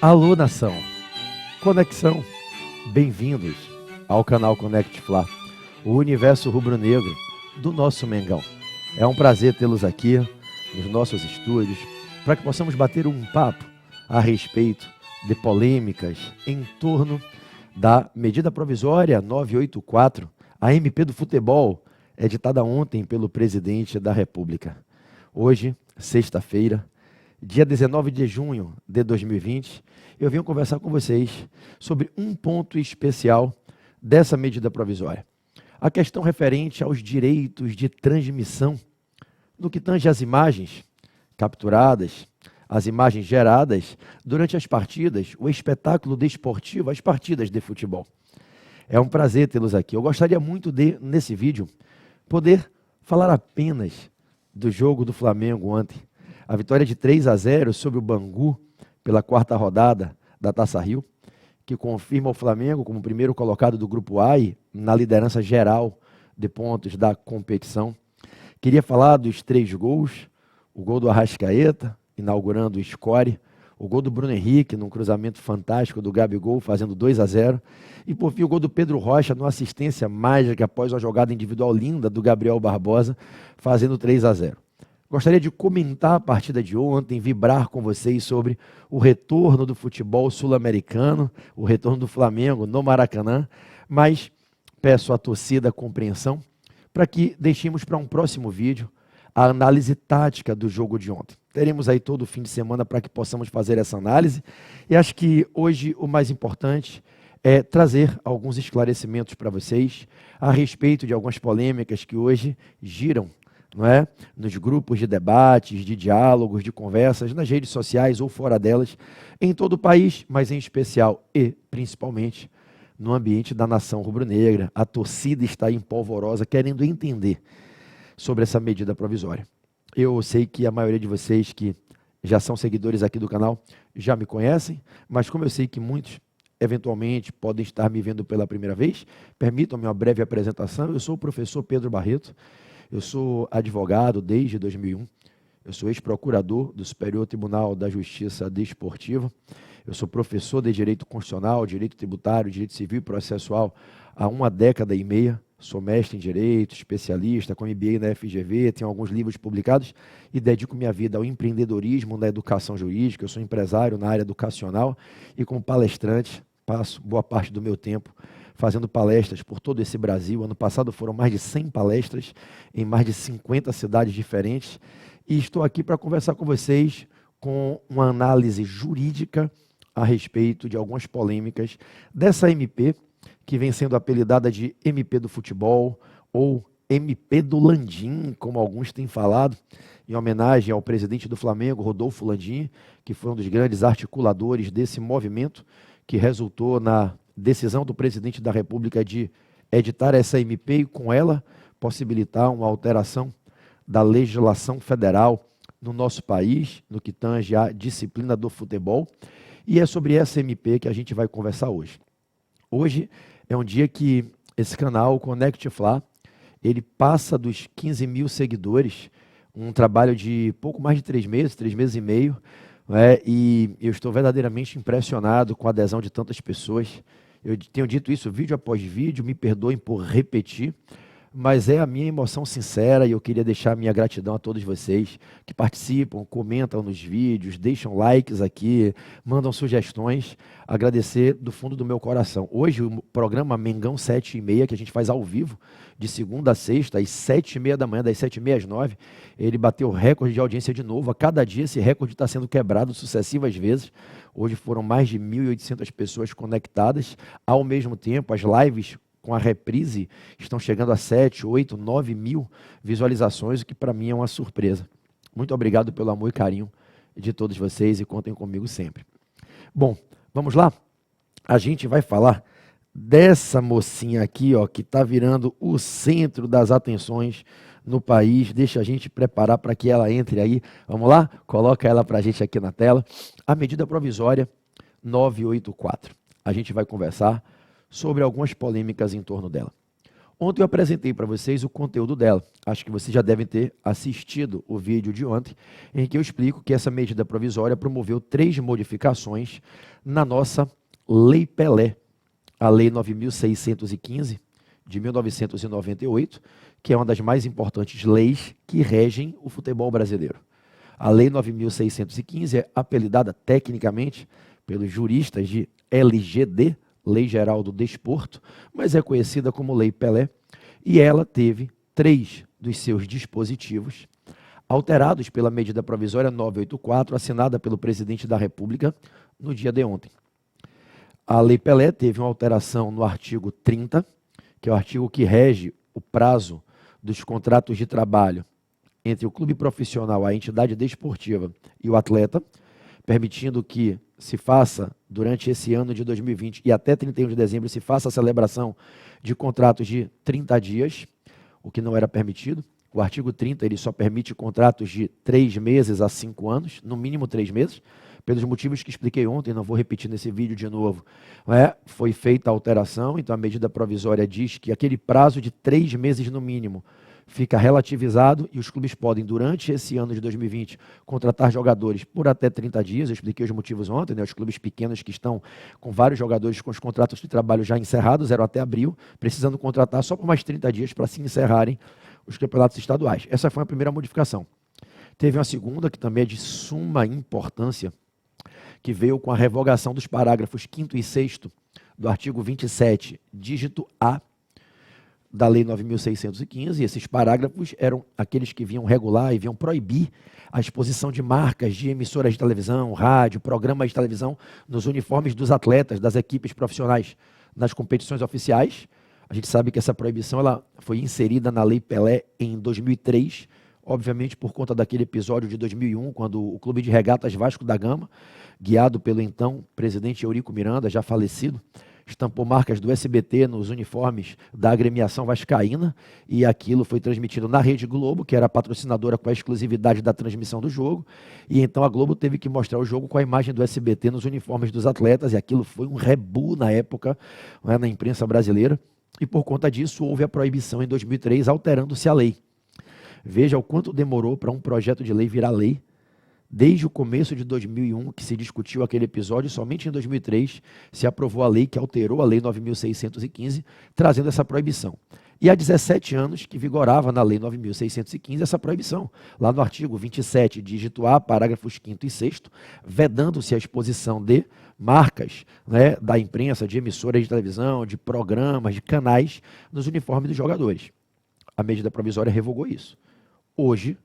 Alô, nação, conexão, bem-vindos ao canal Conect Fla, o universo rubro-negro do nosso Mengão. É um prazer tê-los aqui nos nossos estúdios para que possamos bater um papo a respeito de polêmicas em torno da medida provisória 984, a MP do futebol, editada ontem pelo presidente da República. Hoje, sexta-feira, dia 19 de junho de 2020, eu venho conversar com vocês sobre um ponto especial dessa medida provisória. A questão referente aos direitos de transmissão, no que tange às imagens capturadas, as imagens geradas durante as partidas, o espetáculo desportivo, as partidas de futebol. É um prazer tê-los aqui. Eu gostaria muito de, nesse vídeo, poder falar apenas do jogo do Flamengo ontem. A vitória de 3-0 sobre o Bangu, pela quarta rodada da Taça Rio, que confirma o Flamengo como primeiro colocado do Grupo A e na liderança geral de pontos da competição. Queria falar dos 3 gols, o gol do Arrascaeta, inaugurando o score, o gol do Bruno Henrique, num cruzamento fantástico do Gabigol, fazendo 2-0, e por fim o gol do Pedro Rocha, numa assistência mágica após uma jogada individual linda do Gabriel Barbosa, fazendo 3-0. Gostaria de comentar a partida de ontem, vibrar com vocês sobre o retorno do futebol sul-americano, o retorno do Flamengo no Maracanã, mas peço à torcida a compreensão para que deixemos para um próximo vídeo a análise tática do jogo de ontem. Teremos aí todo o fim de semana para que possamos fazer essa análise e acho que hoje o mais importante é trazer alguns esclarecimentos para vocês a respeito de algumas polêmicas que hoje giram, não é? Nos grupos de debates, de diálogos, de conversas, nas redes sociais ou fora delas, em todo o país, mas em especial e principalmente no ambiente da nação rubro-negra. A torcida está em polvorosa, querendo entender sobre essa medida provisória. Eu sei que a maioria de vocês que já são seguidores aqui do canal já me conhecem, mas como eu sei que muitos eventualmente podem estar me vendo pela primeira vez, permitam-me uma breve apresentação. Eu sou o professor Pedro Barreto. Eu sou advogado desde 2001, eu sou ex-procurador do Superior Tribunal da Justiça Desportiva, eu sou professor de Direito Constitucional, Direito Tributário, Direito Civil e Processual há 1,5 décadas, sou mestre em Direito, especialista com MBA na FGV, tenho alguns livros publicados e dedico minha vida ao empreendedorismo na educação jurídica. Eu sou empresário na área educacional e como palestrante passo boa parte do meu tempo fazendo palestras por todo esse Brasil. Ano passado foram mais de 100 palestras em mais de 50 cidades diferentes. E estou aqui para conversar com vocês com uma análise jurídica a respeito de algumas polêmicas dessa MP, que vem sendo apelidada de MP do futebol ou MP do Landim, como alguns têm falado, em homenagem ao presidente do Flamengo, Rodolfo Landim, que foi um dos grandes articuladores desse movimento, que resultou na decisão do presidente da República de editar essa MP e com ela possibilitar uma alteração da legislação federal no nosso país, no que tange à disciplina do futebol. E é sobre essa MP que a gente vai conversar hoje. Hoje é um dia que esse canal, Conect Fla, ele passa dos 15 mil seguidores, um trabalho de pouco mais de 3 meses e meio, e eu estou verdadeiramente impressionado com a adesão de tantas pessoas. Eu tenho dito isso vídeo após vídeo, me perdoem por repetir, mas é a minha emoção sincera e eu queria deixar a minha gratidão a todos vocês que participam, comentam nos vídeos, deixam likes aqui, mandam sugestões. Agradecer do fundo do meu coração. Hoje o programa Mengão 7h30, que a gente faz ao vivo, de segunda a sexta, às 7h30 da manhã, das 7h30 às 9h, ele bateu recorde de audiência de novo. A cada dia esse recorde está sendo quebrado sucessivas vezes. Hoje foram mais de 1.800 pessoas conectadas. Ao mesmo tempo, as lives com a reprise estão chegando a 7, 8, 9 mil visualizações, o que para mim é uma surpresa. Muito obrigado pelo amor e carinho de todos vocês e contem comigo sempre. Bom, vamos lá? A gente vai falar dessa mocinha aqui, ó, que está virando o centro das atenções no país. Deixa a gente preparar para que ela entre aí. Vamos lá? Coloca ela para a gente aqui na tela. A medida provisória 984. A gente vai conversar sobre algumas polêmicas em torno dela. Ontem eu apresentei para vocês o conteúdo dela. Acho que vocês já devem ter assistido o vídeo de ontem, em que eu explico que essa medida provisória promoveu 3 modificações na nossa Lei Pelé, a Lei 9.615, de 1998, que é uma das mais importantes leis que regem o futebol brasileiro. A Lei 9.615 é apelidada tecnicamente pelos juristas de LGD, Lei Geral do Desporto, mas é conhecida como Lei Pelé, e ela teve 3 dos seus dispositivos alterados pela medida provisória 984, assinada pelo presidente da República no dia de ontem. A Lei Pelé teve uma alteração no artigo 30, que é o artigo que rege o prazo dos contratos de trabalho entre o clube profissional, a entidade desportiva e o atleta, permitindo que se faça, durante esse ano de 2020 e até 31 de dezembro, se faça a celebração de contratos de 30 dias, o que não era permitido. O artigo 30 ele só permite contratos de 3 meses a 5 anos, no mínimo 3 meses, pelos motivos que expliquei ontem, não vou repetir nesse vídeo de novo. Foi feita a alteração, então a medida provisória diz que aquele prazo de 3 meses no mínimo fica relativizado e os clubes podem, durante esse ano de 2020, contratar jogadores por até 30 dias. Eu expliquei os motivos ontem, né? Os clubes pequenos que estão com vários jogadores com os contratos de trabalho já encerrados, eram até abril, precisando contratar só por mais 30 dias para se encerrarem os campeonatos estaduais. Essa foi a primeira modificação. Teve uma segunda, que também é de suma importância, que veio com a revogação dos parágrafos 5º e 6º do artigo 27, dígito A, da Lei 9.615, e esses parágrafos eram aqueles que vinham regular e vinham proibir a exposição de marcas de emissoras de televisão, rádio, programas de televisão nos uniformes dos atletas, das equipes profissionais nas competições oficiais. A gente sabe que essa proibição ela foi inserida na Lei Pelé em 2003, obviamente por conta daquele episódio de 2001, quando o Clube de Regatas Vasco da Gama, guiado pelo então presidente Eurico Miranda, já falecido, estampou marcas do SBT nos uniformes da agremiação vascaína, e aquilo foi transmitido na Rede Globo, que era a patrocinadora com a exclusividade da transmissão do jogo, e então a Globo teve que mostrar o jogo com a imagem do SBT nos uniformes dos atletas, e aquilo foi um rebu na época, na imprensa brasileira, e por conta disso houve a proibição em 2003, alterando-se a lei. Veja o quanto demorou para um projeto de lei virar lei. Desde o começo de 2001, que se discutiu aquele episódio, somente em 2003 se aprovou a lei que alterou a Lei 9.615, trazendo essa proibição. E há 17 anos que vigorava na Lei 9.615 essa proibição, lá no artigo 27, dígito A, parágrafos 5º e 6º, vedando-se a exposição de marcas, da imprensa, de emissoras de televisão, de programas, de canais, nos uniformes dos jogadores. A medida provisória revogou isso. Hoje,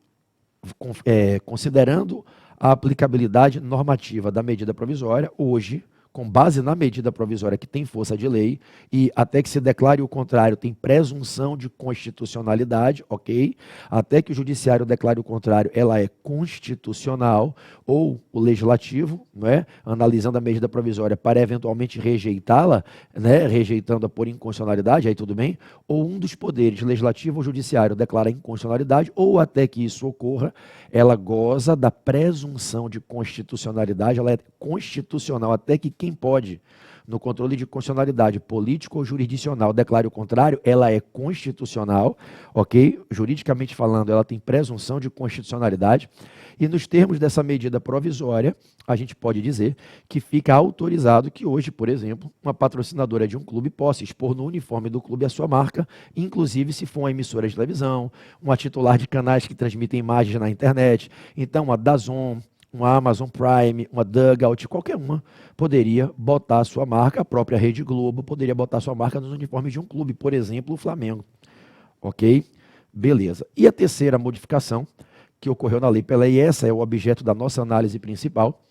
considerando a aplicabilidade normativa da medida provisória, hoje, com base na medida provisória que tem força de lei, e até que se declare o contrário, tem presunção de constitucionalidade, ok? Até que o judiciário declare o contrário, ela é constitucional, ou o legislativo, analisando a medida provisória para eventualmente rejeitá-la, rejeitando-a por inconstitucionalidade, aí tudo bem, ou um dos poderes, legislativo ou judiciário, declara inconstitucionalidade, ou até que isso ocorra, ela goza da presunção de constitucionalidade, ela é constitucional até que quem pode, no controle de constitucionalidade político ou jurisdicional, declare o contrário, ela é constitucional, ok? Juridicamente falando, ela tem presunção de constitucionalidade, e nos termos dessa medida provisória, a gente pode dizer que fica autorizado que hoje, por exemplo, uma patrocinadora de um clube possa expor no uniforme do clube a sua marca, inclusive se for uma emissora de televisão, uma titular de canais que transmitem imagens na internet, então uma DAZN, uma Amazon Prime, uma Dugout, qualquer uma poderia botar a sua marca, a própria Rede Globo poderia botar a sua marca nos uniformes de um clube, por exemplo, o Flamengo. Ok? Beleza. E a terceira modificação que ocorreu na Lei Pelé, e essa é o objeto da nossa análise principal,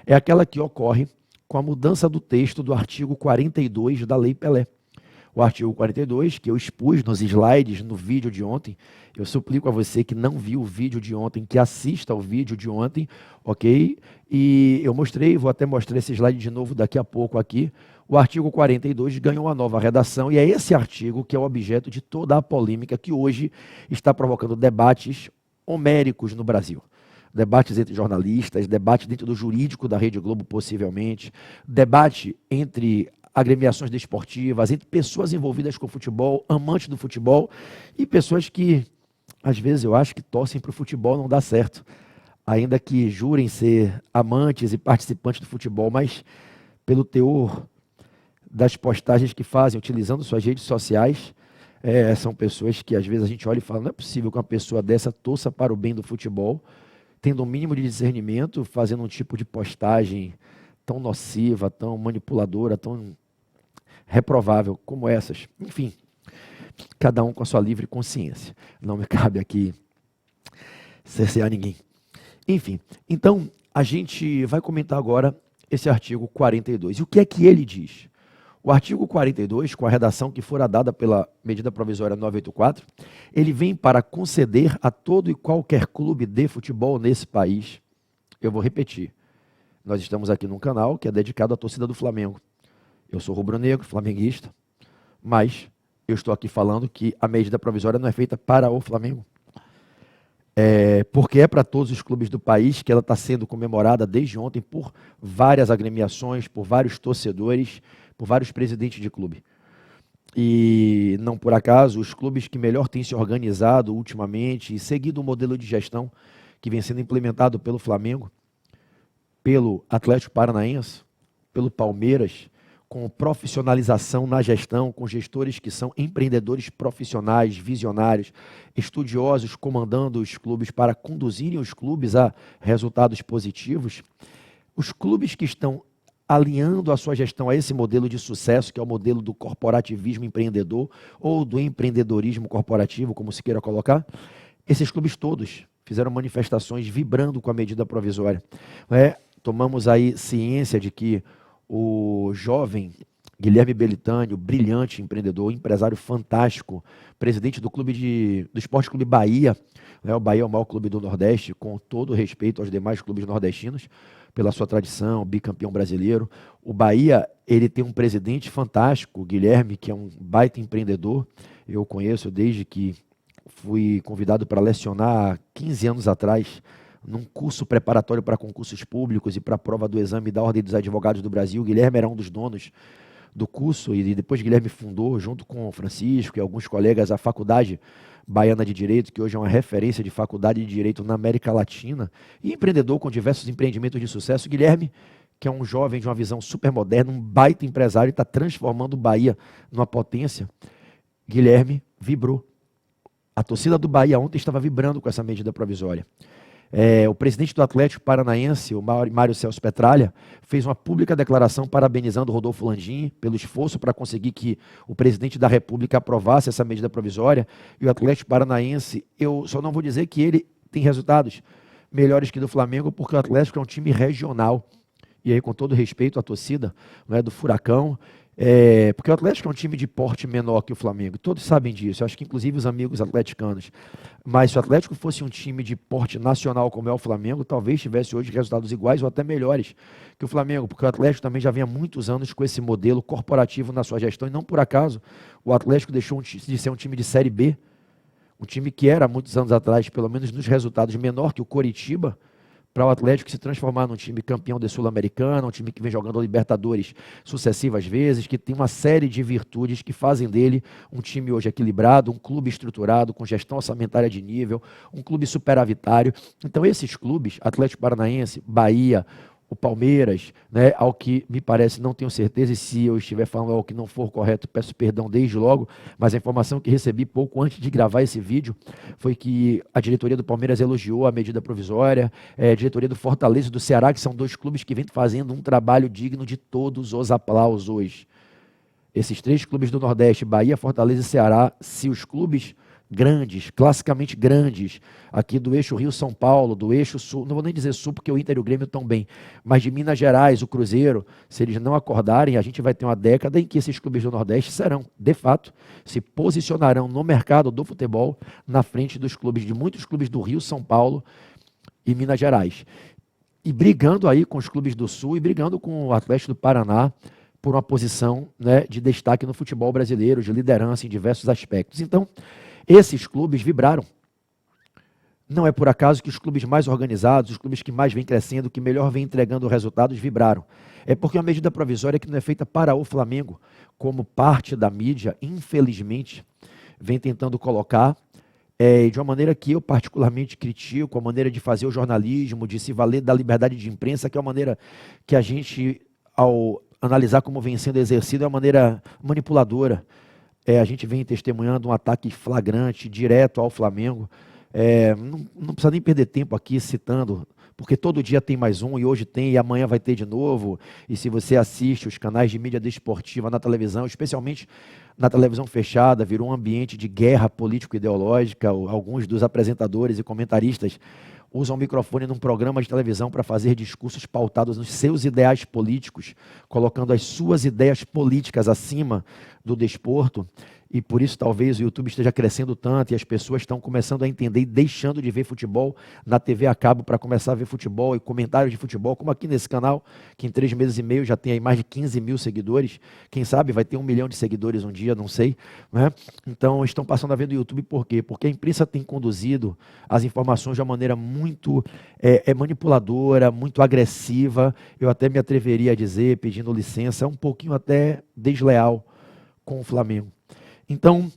é aquela que ocorre com a mudança do texto do artigo 42 da Lei Pelé. O artigo 42, que eu expus nos slides no vídeo de ontem, eu suplico a você que não viu o vídeo de ontem, que assista ao vídeo de ontem, ok? E eu mostrei, vou até mostrar esse slide de novo daqui a pouco aqui. O artigo 42 ganhou uma nova redação, e é esse artigo que é o objeto de toda a polêmica que hoje está provocando debates homéricos no Brasil. Debates entre jornalistas, debate dentro do jurídico da Rede Globo, possivelmente, debate entre agremiações desportivas, entre pessoas envolvidas com o futebol, amantes do futebol e pessoas que, às vezes, eu acho que torcem para o futebol não dar certo, ainda que jurem ser amantes e participantes do futebol, mas pelo teor das postagens que fazem, utilizando suas redes sociais, são pessoas que às vezes a gente olha e fala, não é possível que uma pessoa dessa torça para o bem do futebol, tendo um mínimo de discernimento, fazendo um tipo de postagem tão nociva, tão manipuladora, tão reprovável como essas. Enfim, cada um com a sua livre consciência. Não me cabe aqui cercear ninguém. Enfim, então a gente vai comentar agora esse artigo 42. E o que é que ele diz? O artigo 42, com a redação que fora dada pela medida provisória 984, ele vem para conceder a todo e qualquer clube de futebol nesse país. Eu vou repetir. Nós estamos aqui num canal que é dedicado à torcida do Flamengo. Eu sou rubro-negro, flamenguista, mas eu estou aqui falando que a medida provisória não é feita para o Flamengo. Porque é para todos os clubes do país que ela está sendo comemorada desde ontem por várias agremiações, por vários torcedores, por vários presidentes de clube. E não por acaso, os clubes que melhor têm se organizado ultimamente e seguido o modelo de gestão que vem sendo implementado pelo Flamengo, pelo Atlético Paranaense, pelo Palmeiras, com profissionalização na gestão, com gestores que são empreendedores profissionais, visionários, estudiosos, comandando os clubes para conduzirem os clubes a resultados positivos. Os clubes que estão alinhando a sua gestão a esse modelo de sucesso, que é o modelo do corporativismo empreendedor ou do empreendedorismo corporativo, como se queira colocar, esses clubes todos fizeram manifestações vibrando com a medida provisória. Tomamos aí ciência de que o jovem Guilherme Belitani, o brilhante empreendedor, empresário fantástico, presidente do Esporte Clube Bahia, o Bahia é o maior clube do Nordeste, com todo respeito aos demais clubes nordestinos, pela sua tradição, bicampeão brasileiro. O Bahia, ele tem um presidente fantástico, o Guilherme, que é um baita empreendedor. Eu conheço desde que fui convidado para lecionar 15 anos atrás, num curso preparatório para concursos públicos e para a prova do exame da Ordem dos Advogados do Brasil. O Guilherme era um dos donos do curso e depois Guilherme fundou, junto com o Francisco e alguns colegas, a Faculdade Baiana de Direito, que hoje é uma referência de faculdade de Direito na América Latina, e empreendedor com diversos empreendimentos de sucesso. O Guilherme, que é um jovem de uma visão super moderna, um baita empresário, está transformando o Bahia numa potência. Guilherme vibrou. A torcida do Bahia ontem estava vibrando com essa medida provisória. O presidente do Atlético Paranaense, o Mário Celso Petralha, fez uma pública declaração parabenizando o Rodolfo Landim pelo esforço para conseguir que o presidente da República aprovasse essa medida provisória. E o Atlético Paranaense, eu só não vou dizer que ele tem resultados melhores que do Flamengo, porque o Atlético é um time regional. E aí, com todo respeito à torcida, não é do Furacão, porque o Atlético é um time de porte menor que o Flamengo, todos sabem disso, eu acho que inclusive os amigos atleticanos, mas se o Atlético fosse um time de porte nacional como é o Flamengo, talvez tivesse hoje resultados iguais ou até melhores que o Flamengo, porque o Atlético também já vinha há muitos anos com esse modelo corporativo na sua gestão, e não por acaso o Atlético deixou de ser um time de Série B, um time que era há muitos anos atrás, pelo menos nos resultados, menor que o Coritiba, para o Atlético se transformar num time campeão de Sul-Americana, um time que vem jogando Libertadores sucessivas vezes, que tem uma série de virtudes que fazem dele um time hoje equilibrado, um clube estruturado, com gestão orçamentária de nível, um clube superavitário. Então esses clubes, Atlético Paranaense, Bahia, o Palmeiras, ao que me parece, não tenho certeza, e se eu estiver falando algo que não for correto, peço perdão desde logo, mas a informação que recebi pouco antes de gravar esse vídeo foi que a diretoria do Palmeiras elogiou a medida provisória, a diretoria do Fortaleza e do Ceará, que são dois clubes que vêm fazendo um trabalho digno de todos os aplausos. Esses três clubes do Nordeste, Bahia, Fortaleza e Ceará, se os clubes grandes, classicamente grandes, aqui do eixo Rio-São Paulo, do eixo Sul, não vou nem dizer Sul porque o Inter e o Grêmio estão bem, mas de Minas Gerais, o Cruzeiro, se eles não acordarem, a gente vai ter uma década em que esses clubes do Nordeste serão, de fato, se posicionarão no mercado do futebol na frente dos clubes, de muitos clubes do Rio, São Paulo e Minas Gerais. E brigando aí com os clubes do Sul e brigando com o Atlético do Paraná por uma posição, de destaque no futebol brasileiro, de liderança em diversos aspectos. Então, esses clubes vibraram Não é por acaso que os clubes mais organizados, os clubes que mais vêm crescendo, que melhor vêm entregando resultados, vibraram. É porque a medida provisória que não é feita para o Flamengo, como parte da mídia, infelizmente, vem tentando colocar, de uma maneira que eu particularmente critico, a maneira de fazer o jornalismo, de se valer da liberdade de imprensa, que é uma maneira que a gente, ao analisar como vem sendo exercido, é uma maneira manipuladora. A gente vem testemunhando um ataque flagrante, direto ao Flamengo. Não precisa nem perder tempo aqui citando, porque todo dia tem mais um, e hoje tem, e amanhã vai ter de novo. E se você assiste os canais de mídia desportiva na televisão, especialmente na televisão fechada, virou um ambiente de guerra político-ideológica. Alguns dos apresentadores e comentaristas usam o microfone num programa de televisão para fazer discursos pautados nos seus ideais políticos, colocando as suas ideias políticas acima do desporto. E por isso talvez o YouTube esteja crescendo tanto e as pessoas estão começando a entender e deixando de ver futebol na TV a cabo para começar a ver futebol e comentários de futebol, como aqui nesse canal, que em 3 meses e meio já tem aí mais de 15 mil seguidores. Quem sabe vai ter 1 milhão de seguidores um dia, não sei, né? Então estão passando a ver no YouTube. Por quê? Porque a imprensa tem conduzido as informações de uma maneira muito manipuladora, muito agressiva. Eu até me atreveria a dizer, pedindo licença, um pouquinho até desleal com o Flamengo. Então,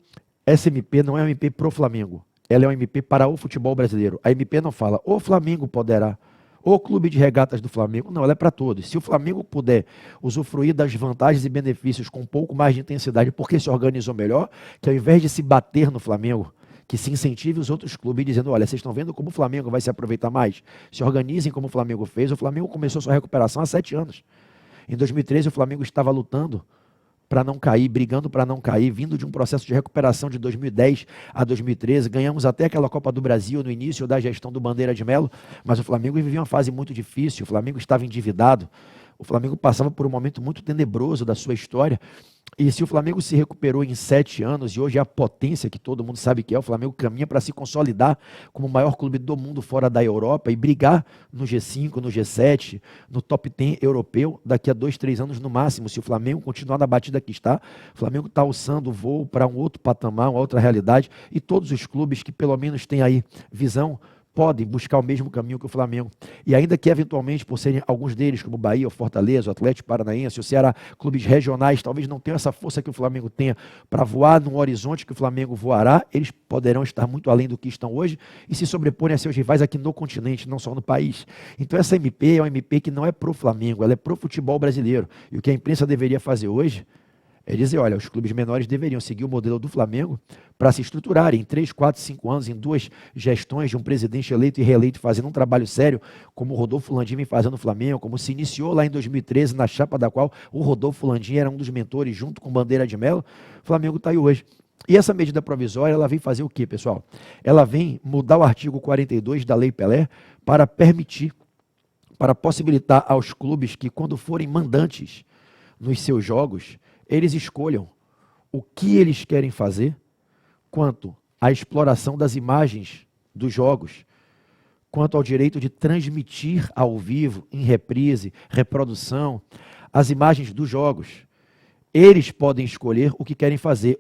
essa MP não é uma MP pro Flamengo, ela é uma MP para o futebol brasileiro. A MP não fala, o Flamengo poderá, o clube de regatas do Flamengo, não, ela é para todos. Se o Flamengo puder usufruir das vantagens e benefícios com um pouco mais de intensidade, porque se organizou melhor, que ao invés de se bater no Flamengo, que se incentive os outros clubes dizendo, olha, vocês estão vendo como o Flamengo vai se aproveitar mais? Se organizem como o Flamengo fez. O Flamengo começou sua recuperação há 7 anos. Em 2013, o Flamengo estava lutando para não cair, brigando para não cair, vindo de um processo de recuperação de 2010 a 2013, ganhamos até aquela Copa do Brasil no início da gestão do Bandeira de Melo, mas o Flamengo vivia uma fase muito difícil, o Flamengo estava endividado, o Flamengo passava por um momento muito tenebroso da sua história, e se o Flamengo se recuperou em 7 anos, e hoje é a potência que todo mundo sabe que é, o Flamengo caminha para se consolidar como o maior clube do mundo fora da Europa e brigar no G5, no G7, no top 10 europeu, daqui a 2, 3 anos no máximo. Se o Flamengo continuar na batida que está, o Flamengo está alçando o voo para um outro patamar, uma outra realidade, e todos os clubes que pelo menos têm aí visão, podem buscar o mesmo caminho que o Flamengo. E ainda que, eventualmente, por serem alguns deles, como o Bahia, o Fortaleza, o Atlético Paranaense, o Ceará, clubes regionais, talvez não tenham essa força que o Flamengo tenha para voar num horizonte que o Flamengo voará, eles poderão estar muito além do que estão hoje e se sobreporem a seus rivais aqui no continente, não só no país. Então essa MP é uma MP que não é pro Flamengo, ela é pro futebol brasileiro. E o que a imprensa deveria fazer hoje é dizer, olha, os clubes menores deveriam seguir o modelo do Flamengo para se estruturarem em 3, 4, 5 anos, em 2 gestões de um presidente eleito e reeleito, fazendo um trabalho sério, como o Rodolfo Landim vem fazendo no Flamengo, como se iniciou lá em 2013, na chapa da qual o Rodolfo Landim era um dos mentores, junto com Bandeira de Melo. O Flamengo está aí hoje. E essa medida provisória, ela vem fazer o quê, pessoal? Ela vem mudar o artigo 42 da Lei Pelé para permitir, para possibilitar aos clubes que, quando forem mandantes nos seus jogos, eles escolham o que eles querem fazer quanto à exploração das imagens dos jogos, quanto ao direito de transmitir ao vivo, em reprise, reprodução, as imagens dos jogos. Eles podem escolher o que querem fazer.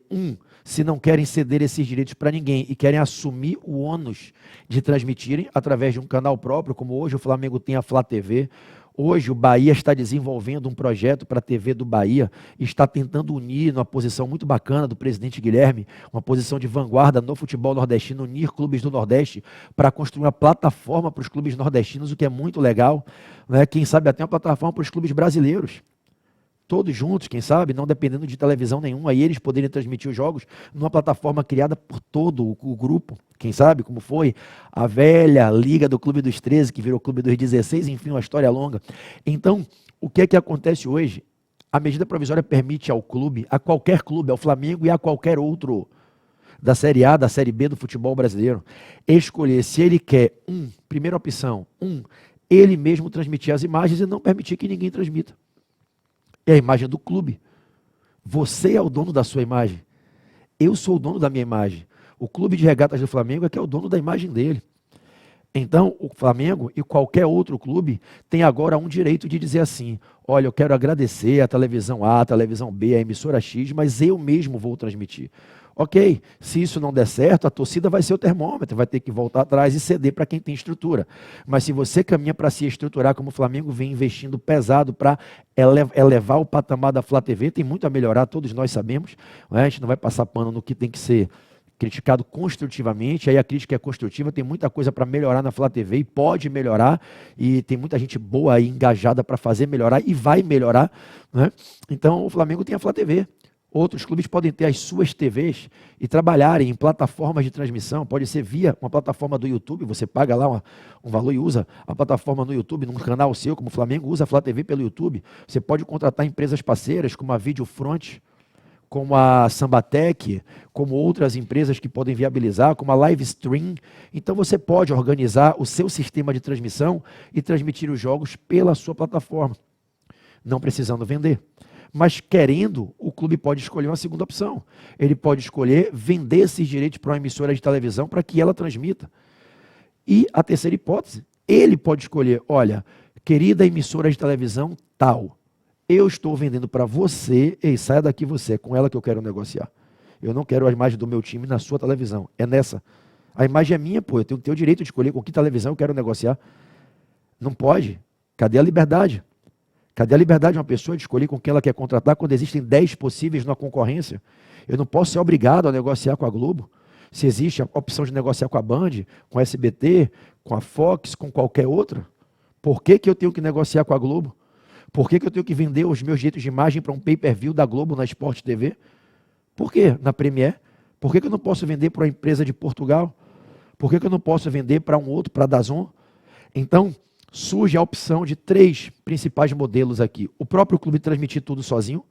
Se não querem ceder esses direitos para ninguém e querem assumir o ônus de transmitirem através de um canal próprio, como hoje o Flamengo tem a Flá TV. Hoje o Bahia está desenvolvendo um projeto para a TV do Bahia e está tentando unir, numa posição muito bacana do presidente Guilherme, uma posição de vanguarda no futebol nordestino, unir clubes do Nordeste para construir uma plataforma para os clubes nordestinos, o que é muito legal, né? Quem sabe até uma plataforma para os clubes brasileiros. Todos juntos, quem sabe, não dependendo de televisão nenhuma, aí eles poderem transmitir os jogos numa plataforma criada por todo o grupo, quem sabe, como foi a velha Liga do Clube dos 13, que virou Clube dos 16, enfim, uma história longa. Então, o que é que acontece hoje? A medida provisória permite ao clube, a qualquer clube, ao Flamengo e a qualquer outro da Série A, da Série B do futebol brasileiro, escolher se ele quer, primeira opção, ele mesmo transmitir as imagens e não permitir que ninguém transmita. É a imagem do clube. Você é o dono da sua imagem. Eu sou o dono da minha imagem. O clube de regatas do Flamengo é que é o dono da imagem dele. Então, o Flamengo e qualquer outro clube tem agora um direito de dizer assim, olha, eu quero agradecer a televisão A, a televisão B, a emissora X, mas eu mesmo vou transmitir. Ok, se isso não der certo, a torcida vai ser o termômetro, vai ter que voltar atrás e ceder para quem tem estrutura. Mas se você caminha para se estruturar, como o Flamengo vem investindo pesado para elevar o patamar da Flá TV, tem muito a melhorar, todos nós sabemos, não é? A gente não vai passar pano no que tem que ser criticado construtivamente, aí a crítica é construtiva, tem muita coisa para melhorar na Flá TV e pode melhorar, e tem muita gente boa aí engajada para fazer melhorar e vai melhorar, né? Então o Flamengo tem a Flá TV. Outros clubes podem ter as suas TVs e trabalharem em plataformas de transmissão, pode ser via uma plataforma do YouTube, você paga lá um valor e usa a plataforma no YouTube, num canal seu, como o Flamengo usa a Flá TV pelo YouTube. Você pode contratar empresas parceiras, como a Videofront, como a Sambatec, como outras empresas que podem viabilizar, como a Livestream. Então você pode organizar o seu sistema de transmissão e transmitir os jogos pela sua plataforma, não precisando vender. Mas querendo, o clube pode escolher uma segunda opção. Ele pode escolher vender esses direitos para uma emissora de televisão para que ela transmita. E a terceira hipótese, ele pode escolher, olha, querida emissora de televisão tal, eu estou vendendo para você, ei, saia daqui você, é com ela que eu quero negociar. Eu não quero a imagem do meu time na sua televisão, é nessa. A imagem é minha, pô, eu tenho o direito de escolher com que televisão eu quero negociar. Não pode. Cadê a liberdade? Cadê a liberdade de uma pessoa de escolher com quem ela quer contratar quando existem 10 possíveis na concorrência? Eu não posso ser obrigado a negociar com a Globo. Se existe a opção de negociar com a Band, com a SBT, com a Fox, com qualquer outra, por que eu tenho que negociar com a Globo? Por que eu tenho que vender os meus direitos de imagem para um pay-per-view da Globo na Sport TV? Por quê? Na Premier? Por que eu não posso vender para uma empresa de Portugal? Por que eu não posso vender para um outro, para a DAZN? Então, surge a opção de 3 principais modelos aqui. O próprio clube transmitir tudo sozinho.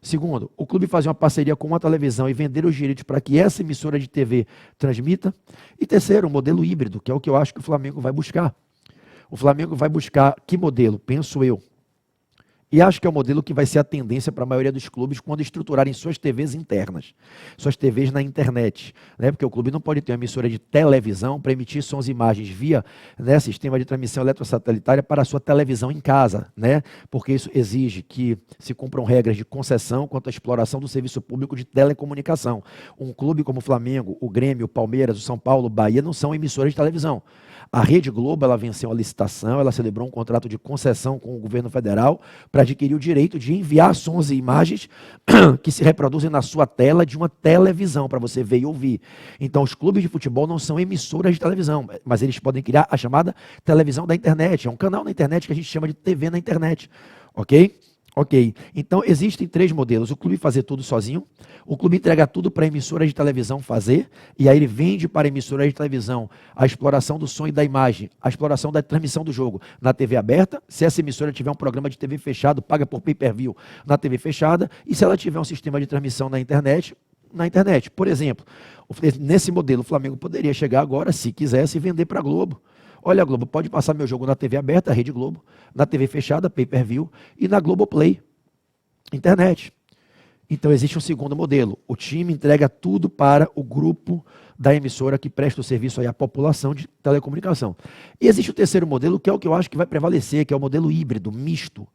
Segundo, o clube fazer uma parceria com uma televisão e vender os direitos para que essa emissora de TV transmita. E terceiro, o modelo híbrido, que é o que eu acho que o Flamengo vai buscar. O Flamengo vai buscar que modelo? Penso eu. E acho que é o modelo que vai ser a tendência para a maioria dos clubes quando estruturarem suas TVs internas, suas TVs na internet, né? Porque o clube não pode ter uma emissora de televisão para emitir sons e imagens via, né, sistema de transmissão eletrossatelitária para a sua televisão em casa, né? Porque isso exige que se cumpram regras de concessão quanto à exploração do serviço público de telecomunicação. Um clube como o Flamengo, o Grêmio, o Palmeiras, o São Paulo, o Bahia não são emissoras de televisão. A Rede Globo, ela venceu a licitação, ela celebrou um contrato de concessão com o governo federal para adquirir o direito de enviar sons e imagens que se reproduzem na sua tela de uma televisão, para você ver e ouvir. Então, os clubes de futebol não são emissoras de televisão, mas eles podem criar a chamada televisão da internet. É um canal na internet que a gente chama de TV na internet, ok? Ok, então existem 3 modelos, o clube fazer tudo sozinho, o clube entrega tudo para a emissora de televisão fazer, e aí ele vende para a emissora de televisão a exploração do som e da imagem, a exploração da transmissão do jogo na TV aberta, se essa emissora tiver um programa de TV fechado, paga por pay-per-view na TV fechada, e se ela tiver um sistema de transmissão na internet. Por exemplo, nesse modelo o Flamengo poderia chegar agora, se quisesse, vender para a Globo. Olha, Globo, pode passar meu jogo na TV aberta, a Rede Globo, na TV fechada, pay-per-view, e na Globoplay, internet. Então existe um segundo modelo. O time entrega tudo para o grupo da emissora que presta o serviço aí à população de telecomunicação. E existe o terceiro modelo, que é o que eu acho que vai prevalecer, que é o modelo híbrido, misto.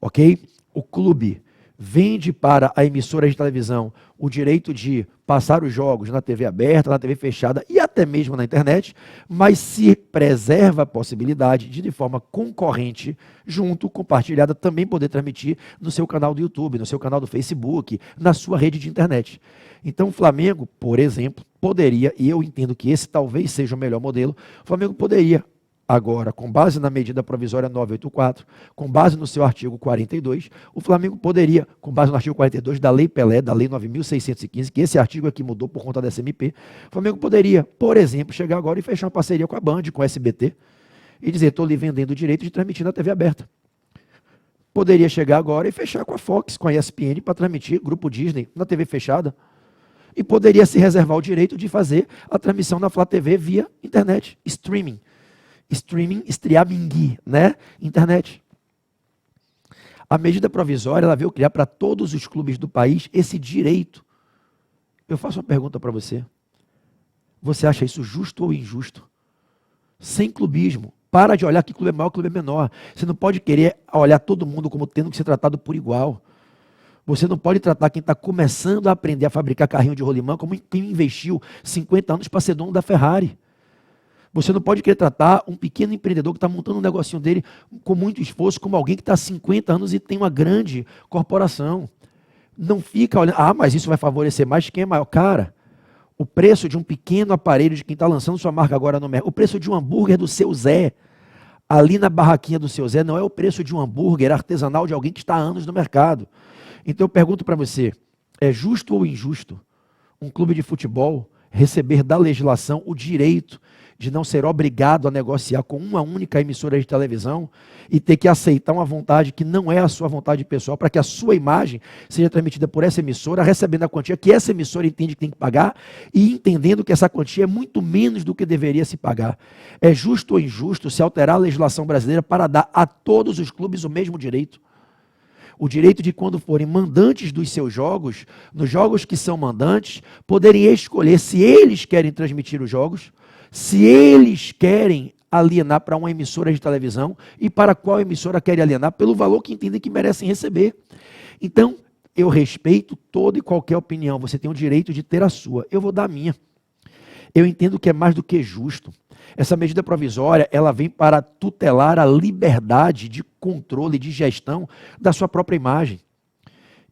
Ok? O clube vende para a emissora de televisão o direito de passar os jogos na TV aberta, na TV fechada e até mesmo na internet, mas se preserva a possibilidade de forma concorrente, junto, compartilhada, também poder transmitir no seu canal do YouTube, no seu canal do Facebook, na sua rede de internet. Então o Flamengo, por exemplo, poderia, e eu entendo que esse talvez seja o melhor modelo, o Flamengo poderia agora, com base na medida provisória 984, com base no seu artigo 42, o Flamengo poderia, com base no artigo 42 da Lei Pelé, da Lei 9.615, que esse artigo aqui mudou por conta da SMP, o Flamengo poderia, por exemplo, chegar agora e fechar uma parceria com a Band, com a SBT, e dizer, estou lhe vendendo o direito de transmitir na TV aberta. Poderia chegar agora e fechar com a Fox, com a ESPN, para transmitir Grupo Disney na TV fechada. E poderia se reservar o direito de fazer a transmissão na Flá TV via internet, streaming, né? Internet. A medida provisória, ela veio criar para todos os clubes do país esse direito. Eu faço uma pergunta para você. Você acha isso justo ou injusto? Sem clubismo. Para de olhar que clube é maior, clube é menor. Você não pode querer olhar todo mundo como tendo que ser tratado por igual. Você não pode tratar quem está começando a aprender a fabricar carrinho de rolimã como quem investiu 50 anos para ser dono da Ferrari. Você não pode querer tratar um pequeno empreendedor que está montando um negocinho dele com muito esforço como alguém que está há 50 anos e tem uma grande corporação. Não fica olhando, mas isso vai favorecer mais quem é maior. Cara, o preço de um pequeno aparelho de quem está lançando sua marca agora no mercado, o preço de um hambúrguer do Seu Zé, ali na barraquinha do Seu Zé, não é o preço de um hambúrguer artesanal de alguém que está há anos no mercado. Então eu pergunto para você, é justo ou injusto um clube de futebol receber da legislação o direito de não ser obrigado a negociar com uma única emissora de televisão e ter que aceitar uma vontade que não é a sua vontade pessoal para que a sua imagem seja transmitida por essa emissora, recebendo a quantia que essa emissora entende que tem que pagar e entendendo que essa quantia é muito menos do que deveria se pagar? É justo ou injusto se alterar a legislação brasileira para dar a todos os clubes o mesmo direito? O direito de, quando forem mandantes dos seus jogos, nos jogos que são mandantes, poderem escolher se eles querem transmitir os jogos, se eles querem alienar para uma emissora de televisão e para qual emissora querem alienar, pelo valor que entendem que merecem receber. Então, eu respeito toda e qualquer opinião, você tem o direito de ter a sua, eu vou dar a minha. Eu entendo que é mais do que justo. Essa medida provisória, ela vem para tutelar a liberdade de controle, de gestão da sua própria imagem.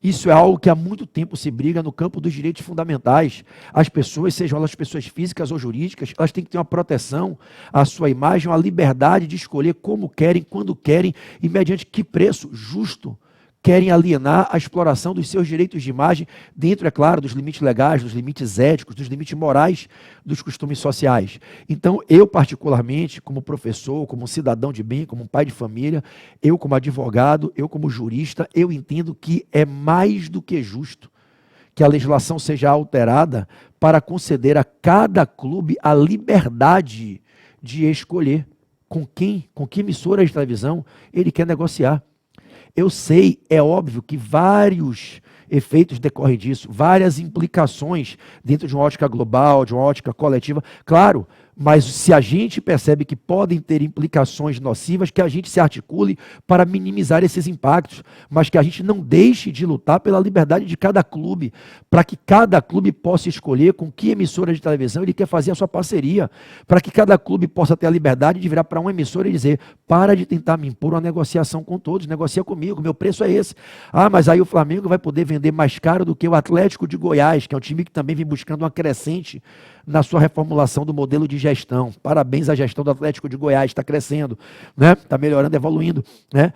Isso é algo que há muito tempo se briga no campo dos direitos fundamentais. As pessoas, sejam elas pessoas físicas ou jurídicas, elas têm que ter uma proteção à sua imagem, uma liberdade de escolher como querem, quando querem e mediante que preço justo querem alienar a exploração dos seus direitos de imagem dentro, é claro, dos limites legais, dos limites éticos, dos limites morais dos costumes sociais. Então, eu particularmente, como professor, como cidadão de bem, como pai de família, eu como advogado, eu como jurista, eu entendo que é mais do que justo que a legislação seja alterada para conceder a cada clube a liberdade de escolher com que emissora de televisão ele quer negociar. Eu sei, é óbvio que vários efeitos decorrem disso, várias implicações dentro de uma ótica global, de uma ótica coletiva, claro, mas se a gente percebe que podem ter implicações nocivas, que a gente se articule para minimizar esses impactos, mas que a gente não deixe de lutar pela liberdade de cada clube, para que cada clube possa escolher com que emissora de televisão ele quer fazer a sua parceria, para que cada clube possa ter a liberdade de virar para uma emissora e dizer, para de tentar me impor uma negociação com todos, negocia comigo, meu preço é esse. Mas aí o Flamengo vai poder vender mais caro do que o Atlético de Goiás, que é um time que também vem buscando uma crescente na sua reformulação do modelo de gestão. Parabéns à gestão do Atlético de Goiás, está crescendo, né? Está melhorando, evoluindo, né?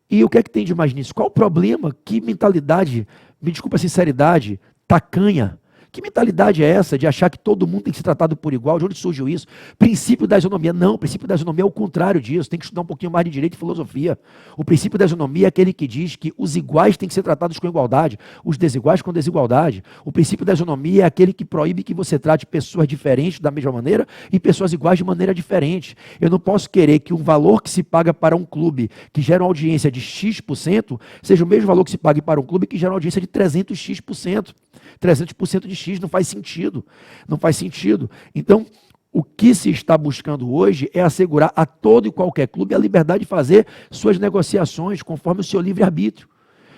E o que é que tem de mais nisso? Qual o problema? Que mentalidade, me desculpa a sinceridade, tacanha. Que mentalidade é essa de achar que todo mundo tem que ser tratado por igual? De onde surgiu isso? Princípio da isonomia. Não, o princípio da isonomia é o contrário disso. Tem que estudar um pouquinho mais de direito e filosofia. O princípio da isonomia é aquele que diz que os iguais têm que ser tratados com igualdade, os desiguais com desigualdade. O princípio da isonomia é aquele que proíbe que você trate pessoas diferentes da mesma maneira e pessoas iguais de maneira diferente. Eu não posso querer que um valor que se paga para um clube que gera uma audiência de X% seja o mesmo valor que se pague para um clube que gera uma audiência de 300X%. 300% de X, não faz sentido. Não faz sentido. Então, o que se está buscando hoje é assegurar a todo e qualquer clube a liberdade de fazer suas negociações conforme o seu livre-arbítrio.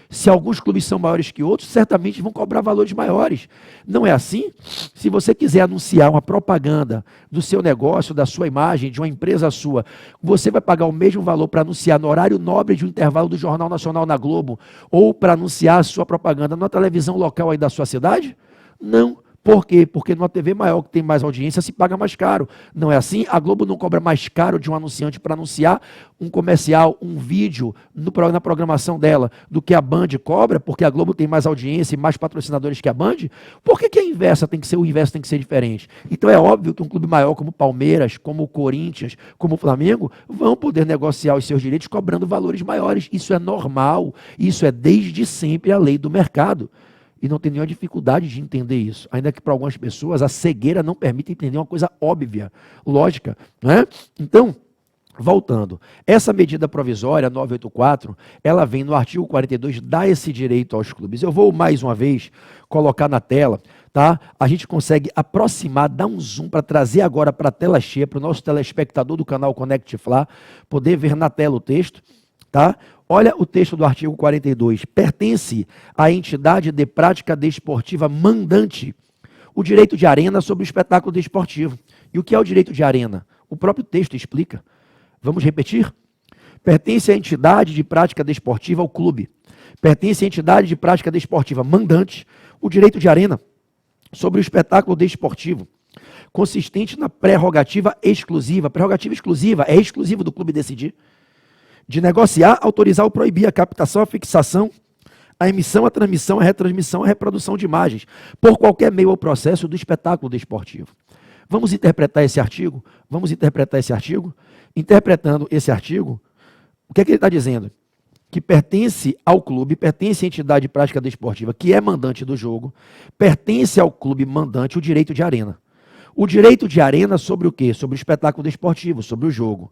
Se alguns clubes são maiores que outros, certamente vão cobrar valores maiores. Não é assim? Se você quiser anunciar uma propaganda do seu negócio, da sua imagem, de uma empresa sua, você vai pagar o mesmo valor para anunciar no horário nobre de um intervalo do Jornal Nacional na Globo ou para anunciar a sua propaganda na televisão local aí da sua cidade? Não. Por quê? Porque numa TV maior que tem mais audiência se paga mais caro. Não é assim? A Globo não cobra mais caro de um anunciante para anunciar um comercial, um vídeo na programação dela do que a Band cobra, porque a Globo tem mais audiência e mais patrocinadores que a Band? Por que a inversa tem que ser, o inverso tem que ser diferente? Então é óbvio que um clube maior como o Palmeiras, como o Corinthians, como o Flamengo, vão poder negociar os seus direitos cobrando valores maiores. Isso é normal, isso é desde sempre a lei do mercado. E não tem nenhuma dificuldade de entender isso. Ainda que para algumas pessoas a cegueira não permite entender uma coisa óbvia, lógica, né? Então, voltando, essa medida provisória 984, ela vem no artigo 42, dá esse direito aos clubes. Eu vou mais uma vez colocar na tela, tá? A gente consegue aproximar, dar um zoom para trazer agora para a tela cheia, para o nosso telespectador do canal Connect Fla, poder ver na tela o texto, tá? Olha o texto do artigo 42. Pertence à entidade de prática desportiva mandante o direito de arena sobre o espetáculo desportivo. E o que é o direito de arena? O próprio texto explica. Vamos repetir? Pertence à entidade de prática desportiva ao clube. Pertence à entidade de prática desportiva mandante o direito de arena sobre o espetáculo desportivo, consistente na prerrogativa exclusiva. Prerrogativa exclusiva é exclusivo do clube decidir. De negociar, autorizar ou proibir a captação, a fixação, a emissão, a transmissão, a retransmissão, a reprodução de imagens, por qualquer meio ou processo do espetáculo desportivo. Vamos interpretar esse artigo? Interpretando esse artigo, o que é que ele está dizendo? Que pertence ao clube, pertence à entidade de prática desportiva, que é mandante do jogo, pertence ao clube mandante o direito de arena. O direito de arena sobre o quê? Sobre o espetáculo desportivo, sobre o jogo.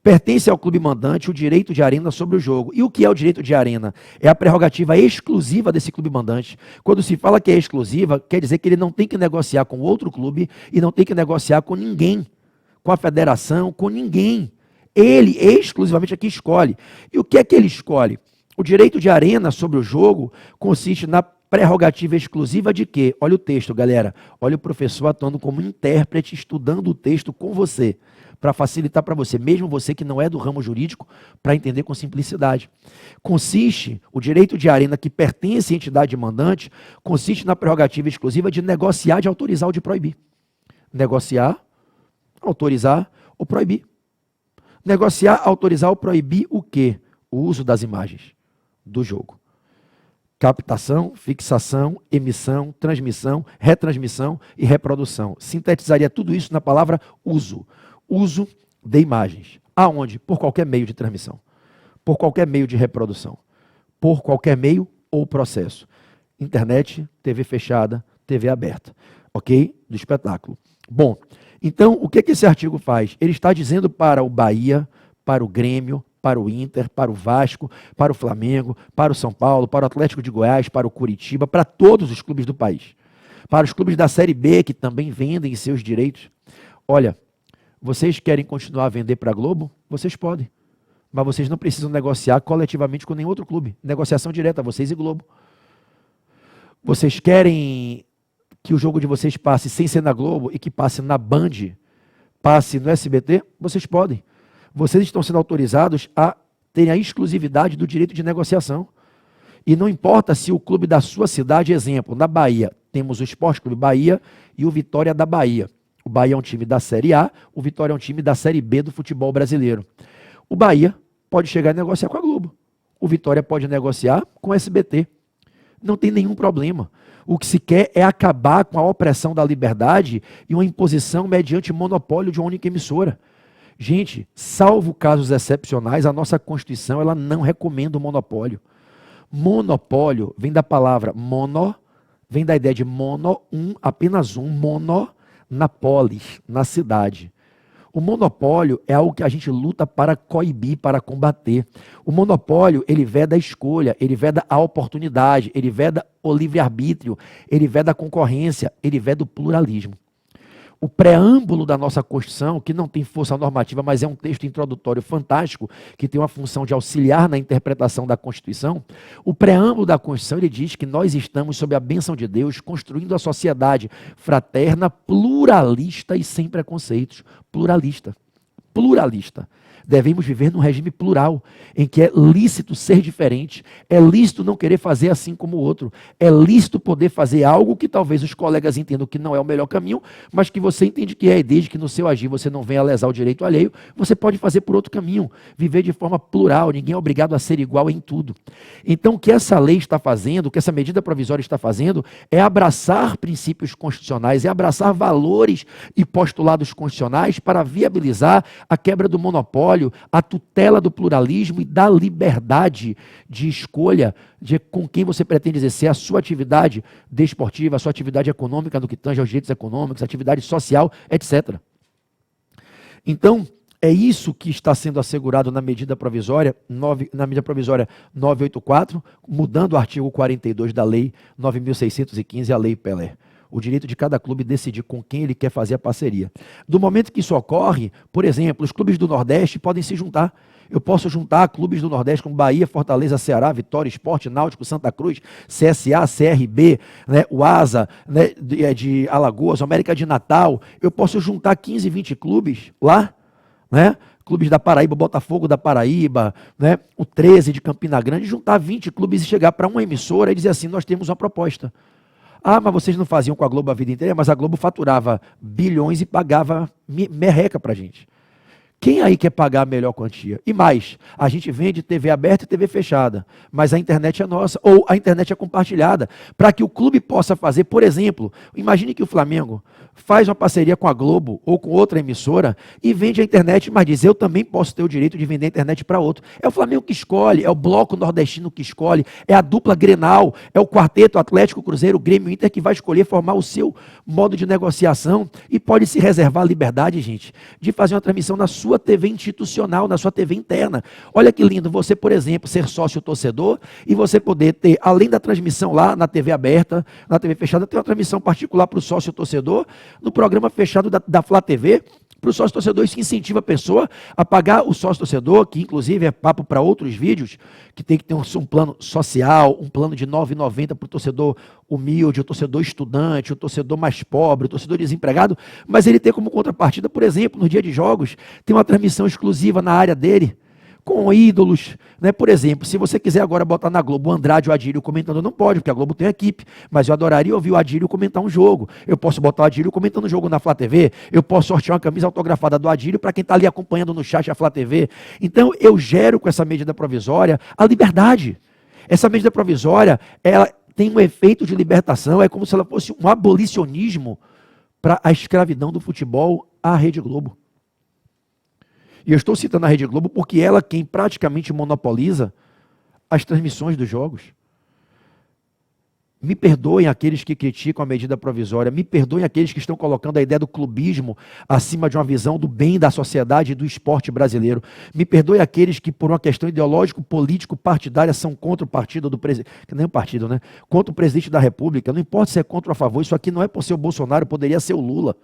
Pertence ao clube mandante o direito de arena sobre o jogo. E o que é o direito de arena? É a prerrogativa exclusiva desse clube mandante. Quando se fala que é exclusiva, quer dizer que ele não tem que negociar com outro clube e não tem que negociar com ninguém, com a federação, com ninguém. Ele exclusivamente aqui escolhe. E o que é que ele escolhe? O direito de arena sobre o jogo consiste na prerrogativa exclusiva de quê? Olha o texto, galera. Olha o professor atuando como intérprete, estudando o texto com você, para facilitar para você, mesmo você que não é do ramo jurídico, para entender com simplicidade. Consiste, o direito de arena que pertence à entidade mandante, consiste na prerrogativa exclusiva de negociar, de autorizar ou de proibir. Negociar, autorizar ou proibir. Negociar, autorizar ou proibir o quê? O uso das imagens do jogo. Captação, fixação, emissão, transmissão, retransmissão e reprodução. Sintetizaria tudo isso na palavra uso. Uso de imagens. Aonde? Por qualquer meio de transmissão. Por qualquer meio de reprodução. Por qualquer meio ou processo. Internet, TV fechada, TV aberta. Ok? Do espetáculo. Bom, então o que esse artigo faz? Ele está dizendo para o Bahia, para o Grêmio, para o Inter, para o Vasco, para o Flamengo, para o São Paulo, para o Atlético de Goiás, para o Curitiba, para todos os clubes do país. Para os clubes da Série B, que também vendem seus direitos. Olha, vocês querem continuar a vender para a Globo? Vocês podem. Mas vocês não precisam negociar coletivamente com nenhum outro clube. Negociação direta, vocês e Globo. Vocês querem que o jogo de vocês passe sem ser na Globo e que passe na Band, passe no SBT? Vocês podem. Vocês estão sendo autorizados a terem a exclusividade do direito de negociação. E não importa se o clube da sua cidade, exemplo, na Bahia, temos o Esporte Clube Bahia e o Vitória da Bahia. O Bahia é um time da Série A, o Vitória é um time da Série B do futebol brasileiro. O Bahia pode chegar e negociar com a Globo. O Vitória pode negociar com o SBT. Não tem nenhum problema. O que se quer é acabar com a opressão da liberdade e uma imposição mediante monopólio de uma única emissora. Gente, salvo casos excepcionais, a nossa Constituição ela não recomenda o monopólio. Monopólio vem da palavra mono, vem da ideia de mono, apenas um, mono, na polis, na cidade. O monopólio é algo que a gente luta para coibir, para combater. O monopólio, ele veda a escolha, ele veda a oportunidade, ele veda o livre-arbítrio, ele veda a concorrência, ele veda o pluralismo. O preâmbulo da nossa Constituição, que não tem força normativa, mas é um texto introdutório fantástico, que tem uma função de auxiliar na interpretação da Constituição, o preâmbulo da Constituição, ele diz que nós estamos, sob a bênção de Deus, construindo a sociedade fraterna, pluralista e sem preconceitos. Pluralista. Pluralista. Devemos viver num regime plural, em que é lícito ser diferente, é lícito não querer fazer assim como o outro, é lícito poder fazer algo que talvez os colegas entendam que não é o melhor caminho, mas que você entende que é, e desde que no seu agir você não venha a lesar o direito alheio, você pode fazer por outro caminho, viver de forma plural, ninguém é obrigado a ser igual em tudo. Então o que essa lei está fazendo, o que essa medida provisória está fazendo, é abraçar princípios constitucionais, é abraçar valores e postulados constitucionais para viabilizar a quebra do monopólio, a tutela do pluralismo e da liberdade de escolha de com quem você pretende exercer a sua atividade desportiva, a sua atividade econômica no que tange aos direitos econômicos, atividade social, etc. Então, é isso que está sendo assegurado na medida provisória 984, mudando o artigo 42 da Lei 9.615, a Lei Pelé. o direito de cada clube decidir com quem ele quer fazer a parceria. Do momento que isso ocorre, por exemplo, os clubes do Nordeste podem se juntar. Eu posso juntar clubes do Nordeste como Bahia, Fortaleza, Ceará, Vitória, Sport, Náutico, Santa Cruz, CSA, CRB, né, o ASA, né, de Alagoas, América de Natal. Eu posso juntar 15, 20 clubes lá, né? Clubes da Paraíba, Botafogo da Paraíba, né? O 13 de Campina Grande, juntar 20 clubes e chegar para uma emissora e dizer assim, nós temos uma proposta. Ah, mas vocês não faziam com a Globo a vida inteira, mas a Globo faturava bilhões e pagava merreca para a gente. Quem aí quer pagar a melhor quantia? E mais, a gente vende TV aberta e TV fechada, mas a internet é nossa, ou a internet é compartilhada, para que o clube possa fazer, por exemplo, imagine que o Flamengo faz uma parceria com a Globo ou com outra emissora e vende a internet, mas diz, eu também posso ter o direito de vender a internet para outro. É o Flamengo que escolhe, é o bloco nordestino que escolhe, é a dupla Grenal, é o quarteto Atlético, Cruzeiro, Grêmio, Inter que vai escolher formar o seu modo de negociação e pode se reservar a liberdade, gente, de fazer uma transmissão na sua TV institucional, na sua TV interna. Olha que lindo, você, por exemplo, ser sócio torcedor e você poder ter, além da transmissão lá na TV aberta, na TV fechada, ter uma transmissão particular para o sócio torcedor, no programa fechado da Flá TV, para o sócio torcedor. Isso incentiva a pessoa a pagar o sócio torcedor, que inclusive é papo para outros vídeos, que tem que ter um plano social, um plano de R$ 9,90 para o torcedor humilde, o torcedor estudante, o torcedor mais pobre, o torcedor desempregado, mas ele tem como contrapartida, por exemplo, no dia de jogos, tem uma transmissão exclusiva na área dele, com ídolos, né? Por exemplo, se você quiser agora botar na Globo o Andrade e o Adílio comentando, não pode, porque a Globo tem equipe, mas eu adoraria ouvir o Adílio comentar um jogo. Eu posso botar o Adílio comentando um jogo na Flá TV, eu posso sortear uma camisa autografada do Adílio para quem está ali acompanhando no chat a Flá TV. Então, eu gero com essa medida provisória a liberdade. Essa medida provisória, ela tem um efeito de libertação, é como se ela fosse um abolicionismo para a escravidão do futebol à Rede Globo. E eu estou citando a Rede Globo porque ela é quem praticamente monopoliza as transmissões dos jogos. Me perdoem aqueles que criticam a medida provisória, me perdoem aqueles que estão colocando a ideia do clubismo acima de uma visão do bem da sociedade e do esporte brasileiro. Me perdoem aqueles que, por uma questão ideológico, político, partidária, são contra o partido do presidente, que nem o partido, né? Contra o presidente da República. Não importa se é contra ou a favor, isso aqui não é por ser o Bolsonaro, poderia ser o Lula,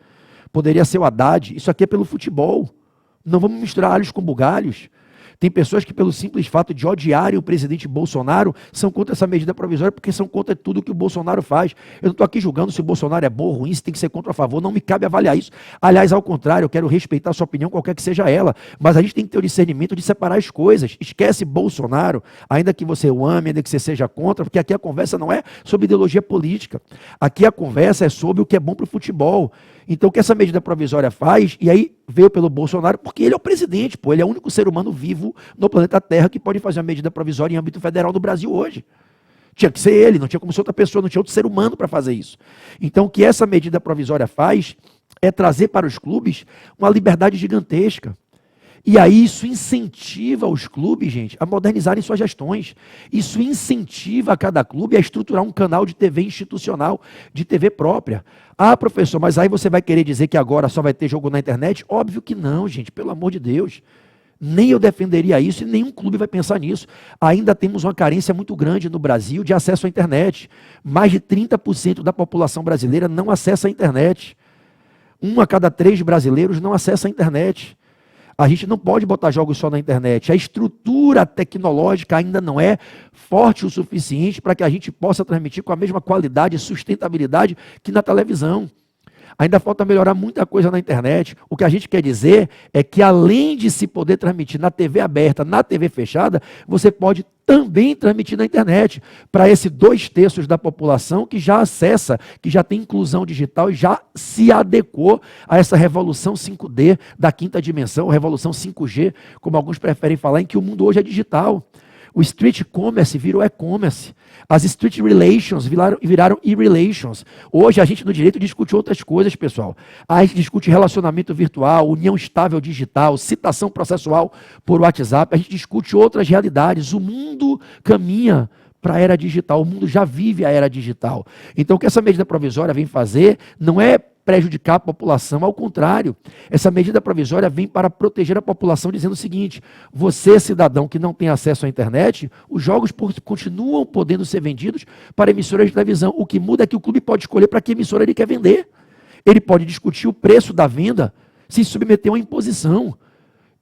poderia ser o Haddad, isso aqui é pelo futebol. Não vamos misturar alhos com bugalhos. Tem pessoas que, pelo simples fato de odiarem o presidente Bolsonaro, são contra essa medida provisória porque são contra tudo que o Bolsonaro faz. Eu não estou aqui julgando se o Bolsonaro é bom ou ruim, se tem que ser contra ou a favor, não me cabe avaliar isso. Aliás, ao contrário, eu quero respeitar a sua opinião, qualquer que seja ela, mas a gente tem que ter o discernimento de separar as coisas. Esquece Bolsonaro, ainda que você o ame, ainda que você seja contra, porque aqui a conversa não é sobre ideologia política. Aqui a conversa é sobre o que é bom para o futebol. Então, o que essa medida provisória faz, e aí veio pelo Bolsonaro, porque ele é o presidente, pô, ele é o único ser humano vivo no planeta Terra que pode fazer uma medida provisória em âmbito federal do Brasil hoje. Tinha que ser ele, não tinha como ser outra pessoa, não tinha outro ser humano para fazer isso. Então, o que essa medida provisória faz é trazer para os clubes uma liberdade gigantesca. E aí isso incentiva os clubes, gente, a modernizarem suas gestões. Isso incentiva a cada clube a estruturar um canal de TV institucional, de TV própria. Ah, professor, mas aí você vai querer dizer que agora só vai ter jogo na internet? Óbvio que não, gente, pelo amor de Deus. Nem eu defenderia isso e nenhum clube vai pensar nisso. Ainda temos uma carência muito grande no Brasil de acesso à internet. Mais de 30% da população brasileira não acessa a internet. 1 a cada 3 brasileiros não acessa a internet. A gente não pode botar jogos só na internet. A estrutura tecnológica ainda não é forte o suficiente para que a gente possa transmitir com a mesma qualidade e sustentabilidade que na televisão. Ainda falta melhorar muita coisa na internet. O que a gente quer dizer é que além de se poder transmitir na TV aberta, na TV fechada, você pode também transmitir na internet para esse 2/3 da população que já acessa, que já tem inclusão digital e já se adequou a essa revolução 5D da quinta dimensão, revolução 5G, como alguns preferem falar, em que o mundo hoje é digital. O street commerce virou e-commerce. As street relations viraram e-relations. Hoje a gente no direito discute outras coisas, pessoal. A gente discute relacionamento virtual, união estável digital, citação processual por WhatsApp. A gente discute outras realidades. O mundo caminha para a era digital. O mundo já vive a era digital. Então o que essa medida provisória vem fazer não é prejudicar a população, ao contrário, essa medida provisória vem para proteger a população, dizendo o seguinte: você, cidadão que não tem acesso à internet, os jogos continuam podendo ser vendidos para emissoras de televisão. O que muda é que o clube pode escolher para que emissora ele quer vender. Ele pode discutir o preço da venda, se submeter a uma imposição.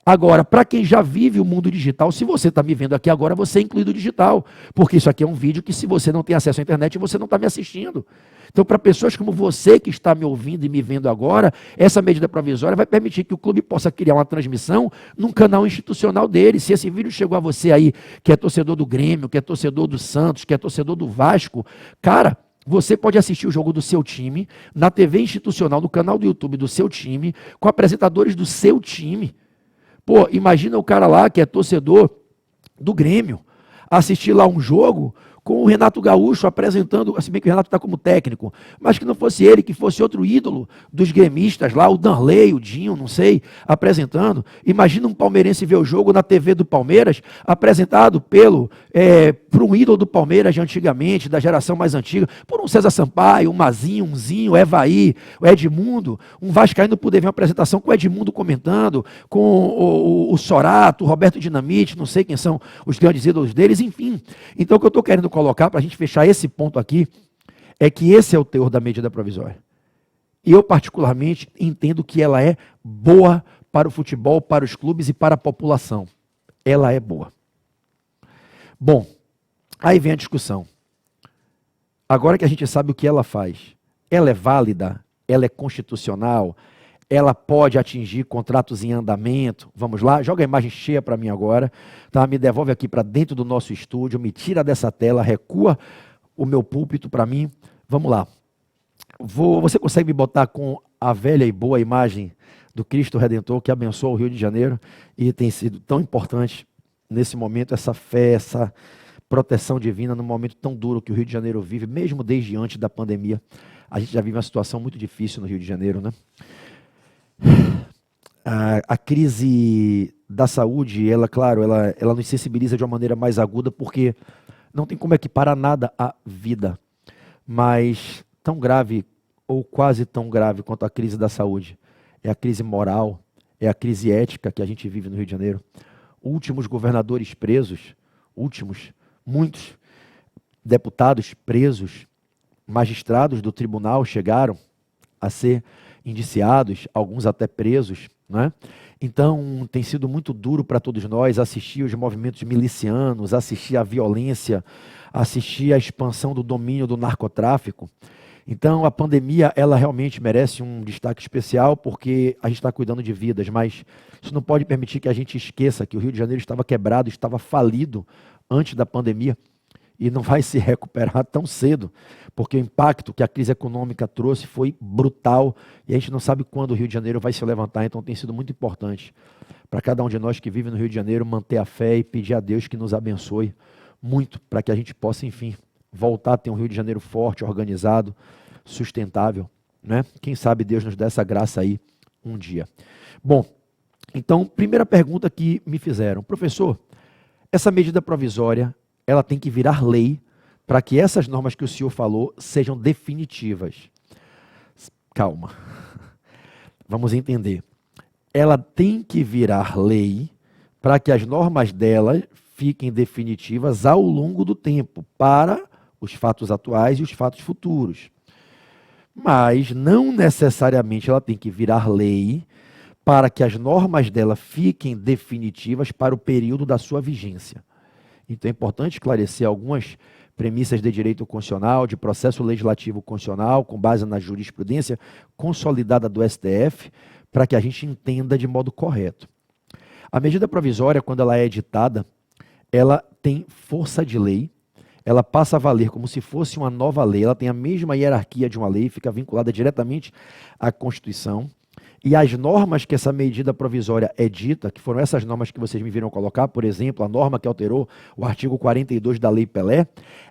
Agora, para quem já vive o mundo digital, se você está me vendo aqui agora, você é incluído digital, porque isso aqui é um vídeo que, se você não tem acesso à internet, você não está me assistindo. Então, para pessoas como você que está me ouvindo e me vendo agora, essa medida provisória vai permitir que o clube possa criar uma transmissão num canal institucional dele. Se esse vídeo chegou a você aí, que é torcedor do Grêmio, que é torcedor do Santos, que é torcedor do Vasco, cara, você pode assistir o jogo do seu time na TV institucional, no canal do YouTube do seu time, com apresentadores do seu time. Pô, imagina o cara lá que é torcedor do Grêmio, assistir lá um jogo com o Renato Gaúcho apresentando, se bem que o Renato está como técnico, mas que não fosse ele, que fosse outro ídolo dos gremistas lá, o Danley, o Dinho, não sei, apresentando. Imagina um palmeirense ver o jogo na TV do Palmeiras, apresentado por um ídolo do Palmeiras de antigamente, da geração mais antiga, por um César Sampaio, um Mazinho, um Zinho, o Evaí, o Edmundo, um vascaíno poder ver uma apresentação com o Edmundo comentando, com o Sorato, o Roberto Dinamite, não sei quem são os grandes ídolos deles, enfim. Então o que eu estou querendo colocar, para a gente fechar esse ponto aqui, é que esse é o teor da medida provisória. E eu, particularmente, entendo que ela é boa para o futebol, para os clubes e para a população. Ela é boa. Bom, aí vem a discussão. Agora que a gente sabe o que ela faz, ela é válida, ela é constitucional, ela pode atingir contratos em andamento. Vamos lá, joga a imagem cheia para mim agora, tá? Me devolve aqui para dentro do nosso estúdio, me tira dessa tela, recua o meu púlpito para mim. Vamos lá. Você consegue me botar com a velha e boa imagem do Cristo Redentor que abençoa o Rio de Janeiro e tem sido tão importante nesse momento, essa fé, essa proteção divina num momento tão duro que o Rio de Janeiro vive, mesmo desde antes da pandemia. A gente já vive uma situação muito difícil no Rio de Janeiro, né? A crise da saúde, claro, ela nos sensibiliza de uma maneira mais aguda, porque não tem como equiparar nada à vida, mas tão grave, ou quase tão grave quanto a crise da saúde, é a crise moral, é a crise ética que a gente vive no Rio de Janeiro. Últimos governadores presos, muitos deputados presos, magistrados do tribunal chegaram a ser indiciados, alguns até presos, né? Então tem sido muito duro para todos nós assistir os movimentos milicianos, assistir a violência, assistir a expansão do domínio do narcotráfico. Então a pandemia, ela realmente merece um destaque especial, porque a gente está cuidando de vidas, mas isso não pode permitir que a gente esqueça que o Rio de Janeiro estava quebrado, estava falido antes da pandemia, e não vai se recuperar tão cedo, porque o impacto que a crise econômica trouxe foi brutal, e a gente não sabe quando o Rio de Janeiro vai se levantar. Então tem sido muito importante para cada um de nós que vive no Rio de Janeiro manter a fé e pedir a Deus que nos abençoe muito, para que a gente possa, enfim, voltar a ter um Rio de Janeiro forte, organizado, sustentável, né? Quem sabe Deus nos dá essa graça aí um dia. Bom, então, primeira pergunta que me fizeram: professor, essa medida provisória, ela tem que virar lei para que essas normas que o senhor falou sejam definitivas. Calma. Vamos entender. Ela tem que virar lei para que as normas dela fiquem definitivas ao longo do tempo, para os fatos atuais e os fatos futuros. Mas não necessariamente ela tem que virar lei para que as normas dela fiquem definitivas para o período da sua vigência. Então é importante esclarecer algumas premissas de direito constitucional, de processo legislativo constitucional, com base na jurisprudência consolidada do STF, para que a gente entenda de modo correto. A medida provisória, quando ela é editada, ela tem força de lei, ela passa a valer como se fosse uma nova lei, ela tem a mesma hierarquia de uma lei, fica vinculada diretamente à Constituição. E as normas que essa medida provisória edita, que foram essas normas que vocês me viram colocar, por exemplo, a norma que alterou o artigo 42 da Lei Pelé,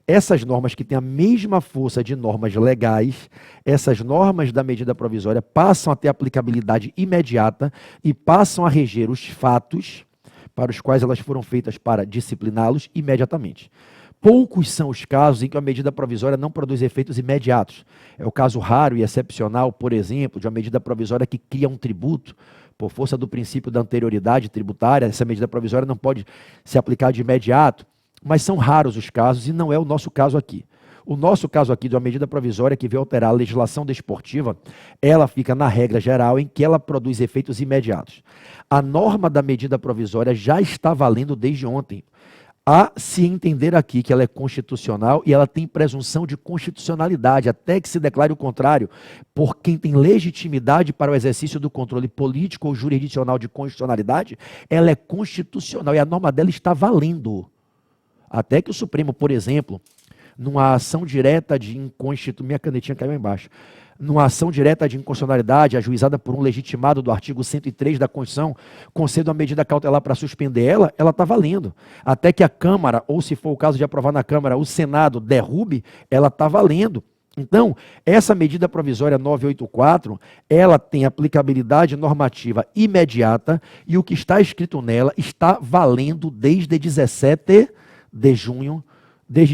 essas normas que têm a mesma força de normas legais, essas normas da medida provisória passam a ter aplicabilidade imediata e passam a reger os fatos para os quais elas foram feitas para discipliná-los imediatamente. poucos são os casos em que a medida provisória não produz efeitos imediatos. É o caso raro e excepcional, por exemplo, de uma medida provisória que cria um tributo, por força do princípio da anterioridade tributária. Essa medida provisória não pode se aplicar de imediato, mas são raros os casos e não é o nosso caso aqui. O nosso caso aqui de uma medida provisória que veio alterar a legislação desportiva, ela fica na regra geral em que ela produz efeitos imediatos. A norma da medida provisória já está valendo desde ontem. A se entender aqui que ela é constitucional e ela tem presunção de constitucionalidade, até que se declare o contrário, por quem tem legitimidade para o exercício do controle político ou jurisdicional de constitucionalidade, ela é constitucional e a norma dela está valendo. Até que o Supremo, por exemplo, numa ação direta de inconstitucionalidade, minha canetinha caiu embaixo, numa ação direta de inconstitucionalidade ajuizada por um legitimado do artigo 103 da Constituição, conceda uma medida cautelar para suspender ela, ela está valendo. Até que a Câmara, ou se for o caso de aprovar na Câmara, o Senado derrube, ela está valendo. Então, essa medida provisória 984, ela tem aplicabilidade normativa imediata e o que está escrito nela está valendo desde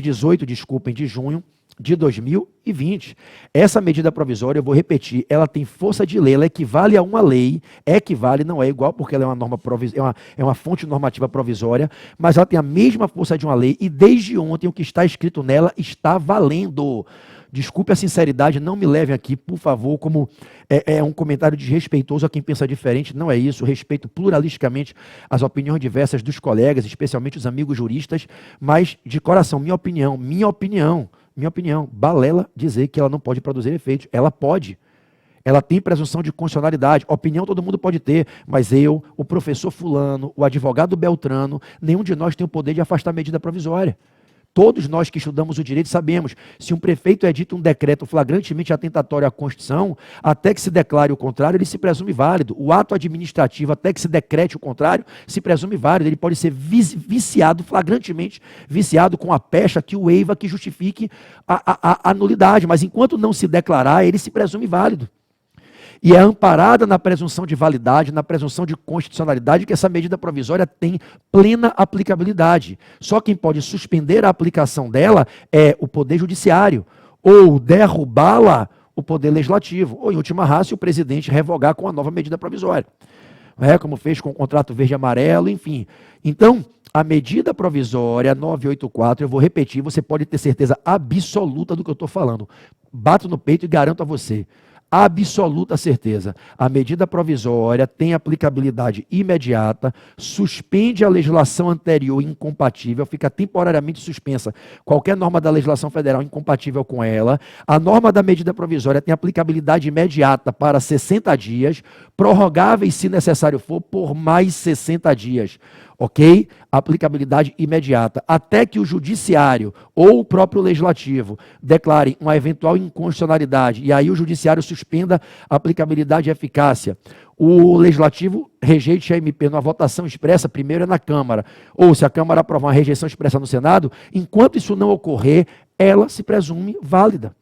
18 de junho de 2020. Essa medida provisória, eu vou repetir, ela tem força de lei, ela equivale a uma lei, não é igual porque ela é uma norma é uma fonte normativa provisória, mas ela tem a mesma força de uma lei e desde ontem o que está escrito nela está valendo. Desculpe a sinceridade, não me levem aqui, por favor, como um comentário desrespeitoso a quem pensa diferente. Não é isso, respeito pluralisticamente as opiniões diversas dos colegas, especialmente os amigos juristas, mas de coração, minha opinião, balela dizer que ela não pode produzir efeitos. Ela pode. Ela tem presunção de constitucionalidade. Opinião todo mundo pode ter, mas eu, o professor fulano, o advogado Beltrano, nenhum de nós tem o poder de afastar a medida provisória. Todos nós que estudamos o direito sabemos, se um prefeito edita um decreto flagrantemente atentatório à Constituição, até que se declare o contrário, ele se presume válido. O ato administrativo, até que se decrete o contrário, se presume válido. Ele pode ser viciado, flagrantemente viciado com a pecha que o eiva, que justifique a nulidade. Mas enquanto não se declarar, ele se presume válido. E é amparada na presunção de validade, na presunção de constitucionalidade, que essa medida provisória tem plena aplicabilidade. Só quem pode suspender a aplicação dela é o Poder Judiciário, ou derrubá-la o Poder Legislativo, ou, em última ratio, o presidente revogar com a nova medida provisória. Como fez com o contrato verde e amarelo, enfim. Então, a medida provisória 984, eu vou repetir, você pode ter certeza absoluta do que eu estou falando. Bato no peito e garanto a você. Absoluta certeza. A medida provisória tem aplicabilidade imediata, suspende a legislação anterior incompatível, fica temporariamente suspensa qualquer norma da legislação federal incompatível com ela. A norma da medida provisória tem aplicabilidade imediata para 60 dias, prorrogáveis, se necessário for, por mais 60 dias. Ok? Aplicabilidade imediata. Até que o judiciário ou o próprio legislativo declarem uma eventual inconstitucionalidade e aí o judiciário suspenda a aplicabilidade e eficácia. O legislativo rejeite a MP numa votação expressa, primeiro é na Câmara. Ou se a Câmara aprovar uma rejeição expressa no Senado, enquanto isso não ocorrer, ela se presume válida.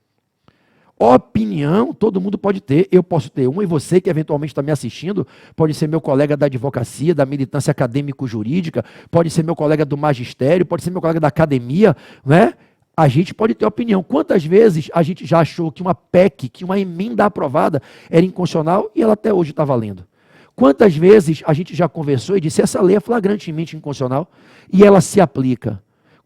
Opinião, todo mundo pode ter, eu posso ter uma, e você que eventualmente está me assistindo, pode ser meu colega da advocacia, da militância acadêmico-jurídica, pode ser meu colega do magistério, pode ser meu colega da academia, né? A gente pode ter opinião. Quantas vezes a gente já achou que uma PEC, que uma emenda aprovada era inconstitucional e ela até hoje está valendo? Quantas vezes a gente já conversou e disse, essa lei é flagrantemente inconstitucional e ela se aplica?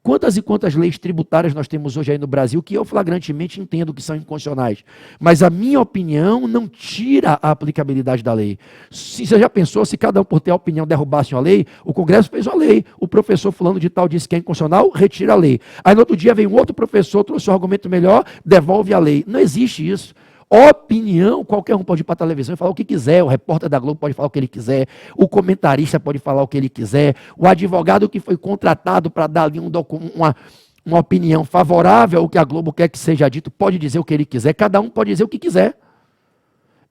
Quantas e quantas leis tributárias nós temos hoje aí no Brasil que eu flagrantemente entendo que são inconstitucionais, mas a minha opinião não tira a aplicabilidade da lei. Se você já pensou, se cada um por ter a opinião derrubasse uma lei, o Congresso fez uma lei, o professor fulano de tal disse que é inconstitucional, retira a lei. Aí no outro dia vem um outro professor, trouxe um argumento melhor, devolve a lei. Não existe isso. Opinião, qualquer um pode ir para a televisão e falar o que quiser, o repórter da Globo pode falar o que ele quiser, o comentarista pode falar o que ele quiser, o advogado que foi contratado para dar ali uma opinião favorável ao que a Globo quer que seja dito, pode dizer o que ele quiser, cada um pode dizer o que quiser.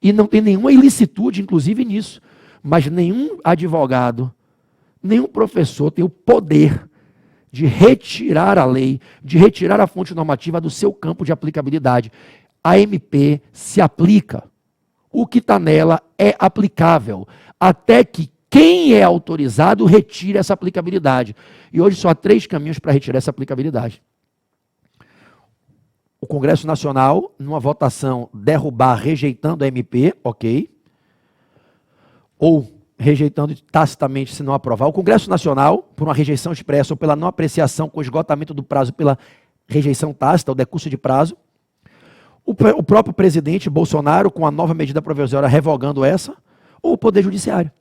E não tem nenhuma ilicitude, inclusive, nisso. Mas nenhum advogado, nenhum professor tem o poder de retirar a lei, de retirar a fonte normativa do seu campo de aplicabilidade. A MP se aplica. O que está nela é aplicável. Até que quem é autorizado retira essa aplicabilidade. E hoje só há 3 caminhos para retirar essa aplicabilidade. O Congresso Nacional, numa votação, derrubar, rejeitando a MP, ok. Ou rejeitando tacitamente se não aprovar. O Congresso Nacional, por uma rejeição expressa ou pela não apreciação com esgotamento do prazo pela rejeição tácita, o decurso de prazo. O próprio presidente Bolsonaro, com a nova medida provisória revogando essa, ou o Poder Judiciário.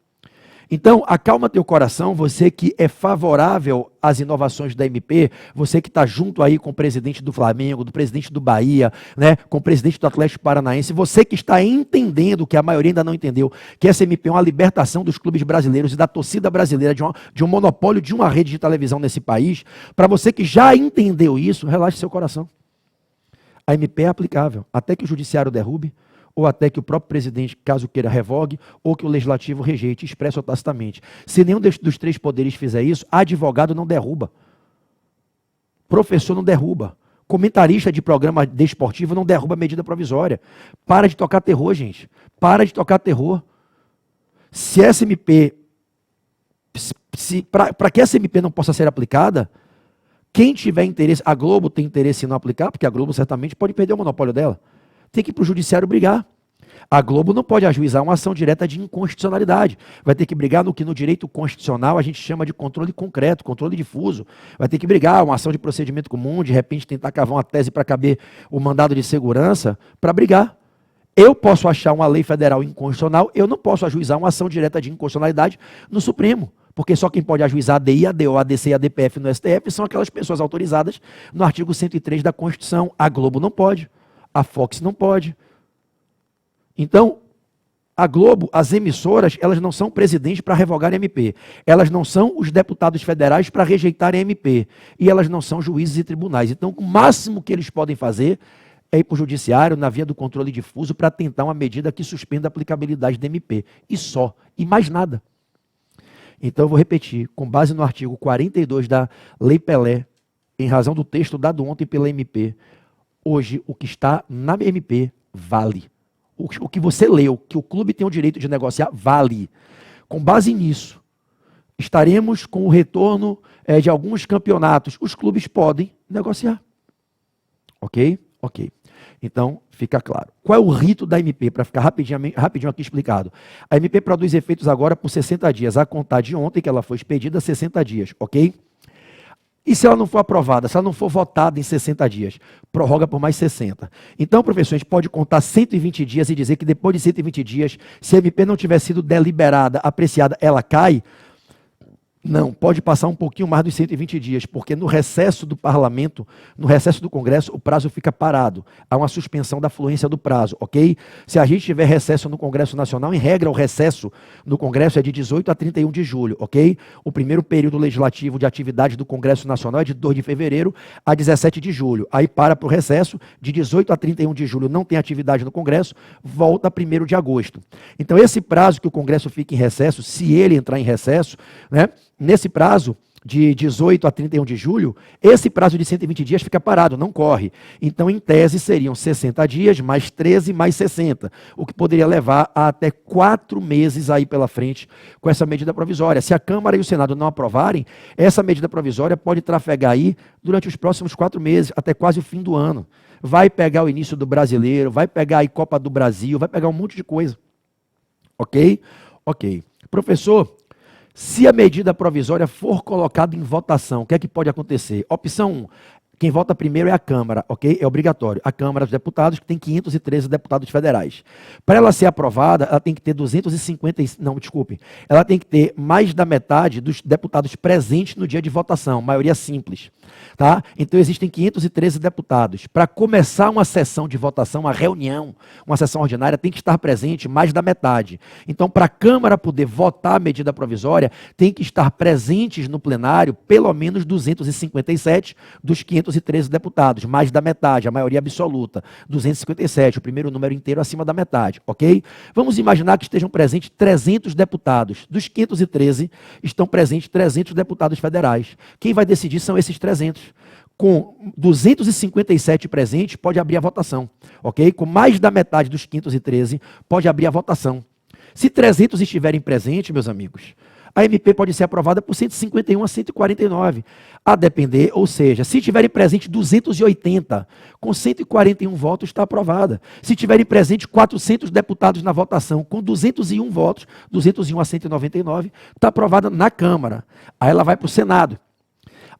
Então, acalma teu coração, você que é favorável às inovações da MP, você que está junto aí com o presidente do Flamengo, do presidente do Bahia, né, com o presidente do Atlético Paranaense, você que está entendendo, que a maioria ainda não entendeu, que essa MP é uma libertação dos clubes brasileiros e da torcida brasileira de um monopólio de uma rede de televisão nesse país, para você que já entendeu isso, relaxe seu coração. A MP é aplicável, até que o judiciário derrube, ou até que o próprio presidente, caso queira, revogue, ou que o legislativo rejeite, expresso ou tacitamente. Se nenhum dos 3 poderes fizer isso, advogado não derruba. Professor não derruba. Comentarista de programa desportivo não derruba a medida provisória. Para de tocar terror, gente. Para de tocar terror. Se essa MP, para que essa MP não possa ser aplicada, quem tiver interesse, a Globo tem interesse em não aplicar, porque a Globo certamente pode perder o monopólio dela. Tem que ir para o judiciário brigar. A Globo não pode ajuizar uma ação direta de inconstitucionalidade. Vai ter que brigar no que no direito constitucional a gente chama de controle concreto, controle difuso. Vai ter que brigar uma ação de procedimento comum, de repente tentar cavar uma tese para caber o mandado de segurança, para brigar. Eu posso achar uma lei federal inconstitucional, eu não posso ajuizar uma ação direta de inconstitucionalidade no Supremo. Porque só quem pode ajuizar a ADI, a ADO, a ADC e a DPF no STF são aquelas pessoas autorizadas no artigo 103 da Constituição. A Globo não pode. A Fox não pode. Então, a Globo, as emissoras, elas não são presidentes para revogar MP. Elas não são os deputados federais para rejeitar MP. E elas não são juízes e tribunais. Então, o máximo que eles podem fazer é ir para o judiciário, na via do controle difuso, para tentar uma medida que suspenda a aplicabilidade da MP. E só. E mais nada. Então, eu vou repetir. Com base no artigo 42 da Lei Pelé, em razão do texto dado ontem pela MP, hoje, o que está na MP vale. O que você leu, que o clube tem o direito de negociar, vale. Com base nisso, estaremos com o retorno de alguns campeonatos. Os clubes podem negociar. Ok? Ok. Então, fica claro. Qual é o rito da MP? Para ficar rapidinho aqui explicado. A MP produz efeitos agora por 60 dias, a contar de ontem, que ela foi expedida, 60 dias. Ok? E se ela não for aprovada, se ela não for votada em 60 dias, prorroga por mais 60. Então, professor, a gente pode contar 120 dias e dizer que depois de 120 dias, se a MP não tiver sido deliberada, apreciada, ela cai? Não, pode passar um pouquinho mais dos 120 dias, porque no recesso do parlamento, no recesso do Congresso, o prazo fica parado. Há uma suspensão da fluência do prazo, ok? Se a gente tiver recesso no Congresso Nacional, em regra, o recesso no Congresso é de 18 a 31 de julho, ok? O primeiro período legislativo de atividade do Congresso Nacional é de 2 de fevereiro a 17 de julho. Aí para o recesso, de 18 a 31 de julho não tem atividade no Congresso, volta a 1º de agosto. Então, esse prazo que o Congresso fica em recesso, se ele entrar em recesso, né? Nesse prazo de 18 a 31 de julho, esse prazo de 120 dias fica parado, não corre. Então, em tese, seriam 60 dias, mais 13, mais 60, o que poderia levar a até 4 meses aí pela frente com essa medida provisória. Se a Câmara e o Senado não aprovarem, essa medida provisória pode trafegar aí durante os próximos 4 meses, até quase o fim do ano. Vai pegar o início do Brasileiro, vai pegar aí Copa do Brasil, vai pegar um monte de coisa. Ok? Ok. Professor, se a medida provisória for colocada em votação, o que é que pode acontecer? Opção 1, quem vota primeiro é a Câmara, ok? É obrigatório. A Câmara dos Deputados, que tem 513 deputados federais. Para ela ser aprovada, ela tem que ter ela tem que ter mais da metade dos deputados presentes no dia de votação, maioria simples, tá? Então existem 513 deputados. Para começar uma sessão de votação, uma reunião, uma sessão ordinária, tem que estar presente mais da metade. Então, para a Câmara poder votar a medida provisória, tem que estar presentes no plenário pelo menos 257 dos 513 deputados, mais da metade, a maioria absoluta, 257, o primeiro número inteiro acima da metade, ok? Vamos imaginar que estejam presentes 300 deputados. Dos 513, estão presentes 300 deputados federais. Quem vai decidir são esses 300. Com 257 presentes, pode abrir a votação, ok? Com mais da metade dos 513, pode abrir a votação. Se 300 estiverem presentes, meus amigos, a MP pode ser aprovada por 151 a 149, a depender, ou seja, se tiverem presente 280, com 141 votos está aprovada. Se tiverem presente 400 deputados na votação, com 201 votos, 201 a 199, está aprovada na Câmara. Aí ela vai para o Senado.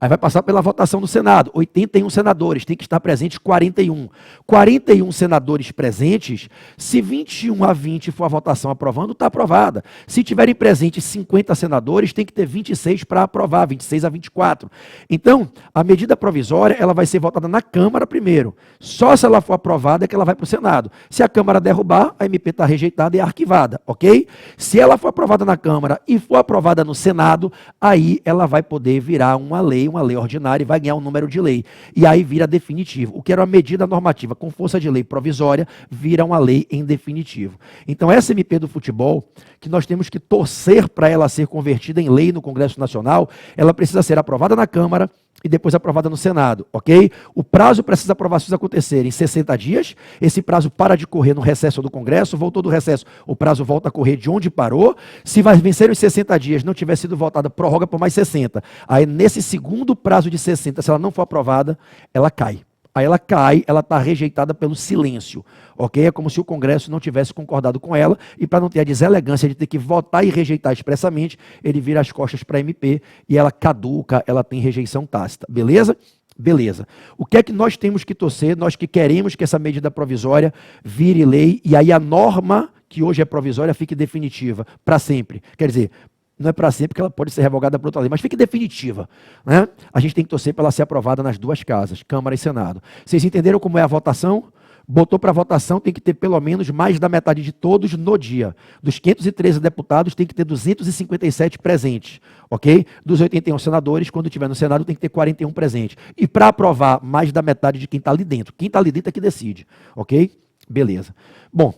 Aí vai passar pela votação do Senado. 81 senadores, tem que estar presentes 41. 41 senadores presentes, se 21 a 20 for a votação aprovando, está aprovada. Se tiverem presentes 50 senadores, tem que ter 26 para aprovar, 26 a 24. Então, a medida provisória, ela vai ser votada na Câmara primeiro. Só se ela for aprovada é que ela vai para o Senado. Se a Câmara derrubar, a MP está rejeitada e é arquivada, ok? Se ela for aprovada na Câmara e for aprovada no Senado, aí ela vai poder virar uma lei ordinária e vai ganhar um número de lei. E aí vira definitivo. O que era uma medida normativa com força de lei provisória, vira uma lei em definitivo. Então essa MP do futebol, que nós temos que torcer para ela ser convertida em lei no Congresso Nacional, ela precisa ser aprovada na Câmara e depois aprovada no Senado, ok? O prazo para essas aprovações acontecerem em 60 dias, esse prazo para de correr no recesso do Congresso, voltou do recesso, o prazo volta a correr de onde parou, se vai vencer os 60 dias, não tiver sido votada, prorroga por mais 60. Aí nesse segundo prazo de 60, se ela não for aprovada, ela cai. Aí ela cai, ela está rejeitada pelo silêncio, ok? É como se o Congresso não tivesse concordado com ela, e para não ter a deselegância de ter que votar e rejeitar expressamente, ele vira as costas para a MP e ela caduca, ela tem rejeição tácita, beleza? Beleza. O que é que nós temos que torcer? Nós que queremos que essa medida provisória vire lei, e aí a norma, que hoje é provisória, fique definitiva, para sempre. Quer dizer, não é para sempre, porque ela pode ser revogada por outra lei, mas fique definitiva, né? A gente tem que torcer para ela ser aprovada nas duas casas, Câmara e Senado. Vocês entenderam como é a votação? Botou para votação, tem que ter pelo menos mais da metade de todos no dia. Dos 513 deputados, tem que ter 257 presentes, ok? Dos 81 senadores, quando tiver no Senado, tem que ter 41 presentes. E para aprovar, mais da metade de quem está ali dentro. Quem está ali dentro é que decide, ok? Beleza. Bom,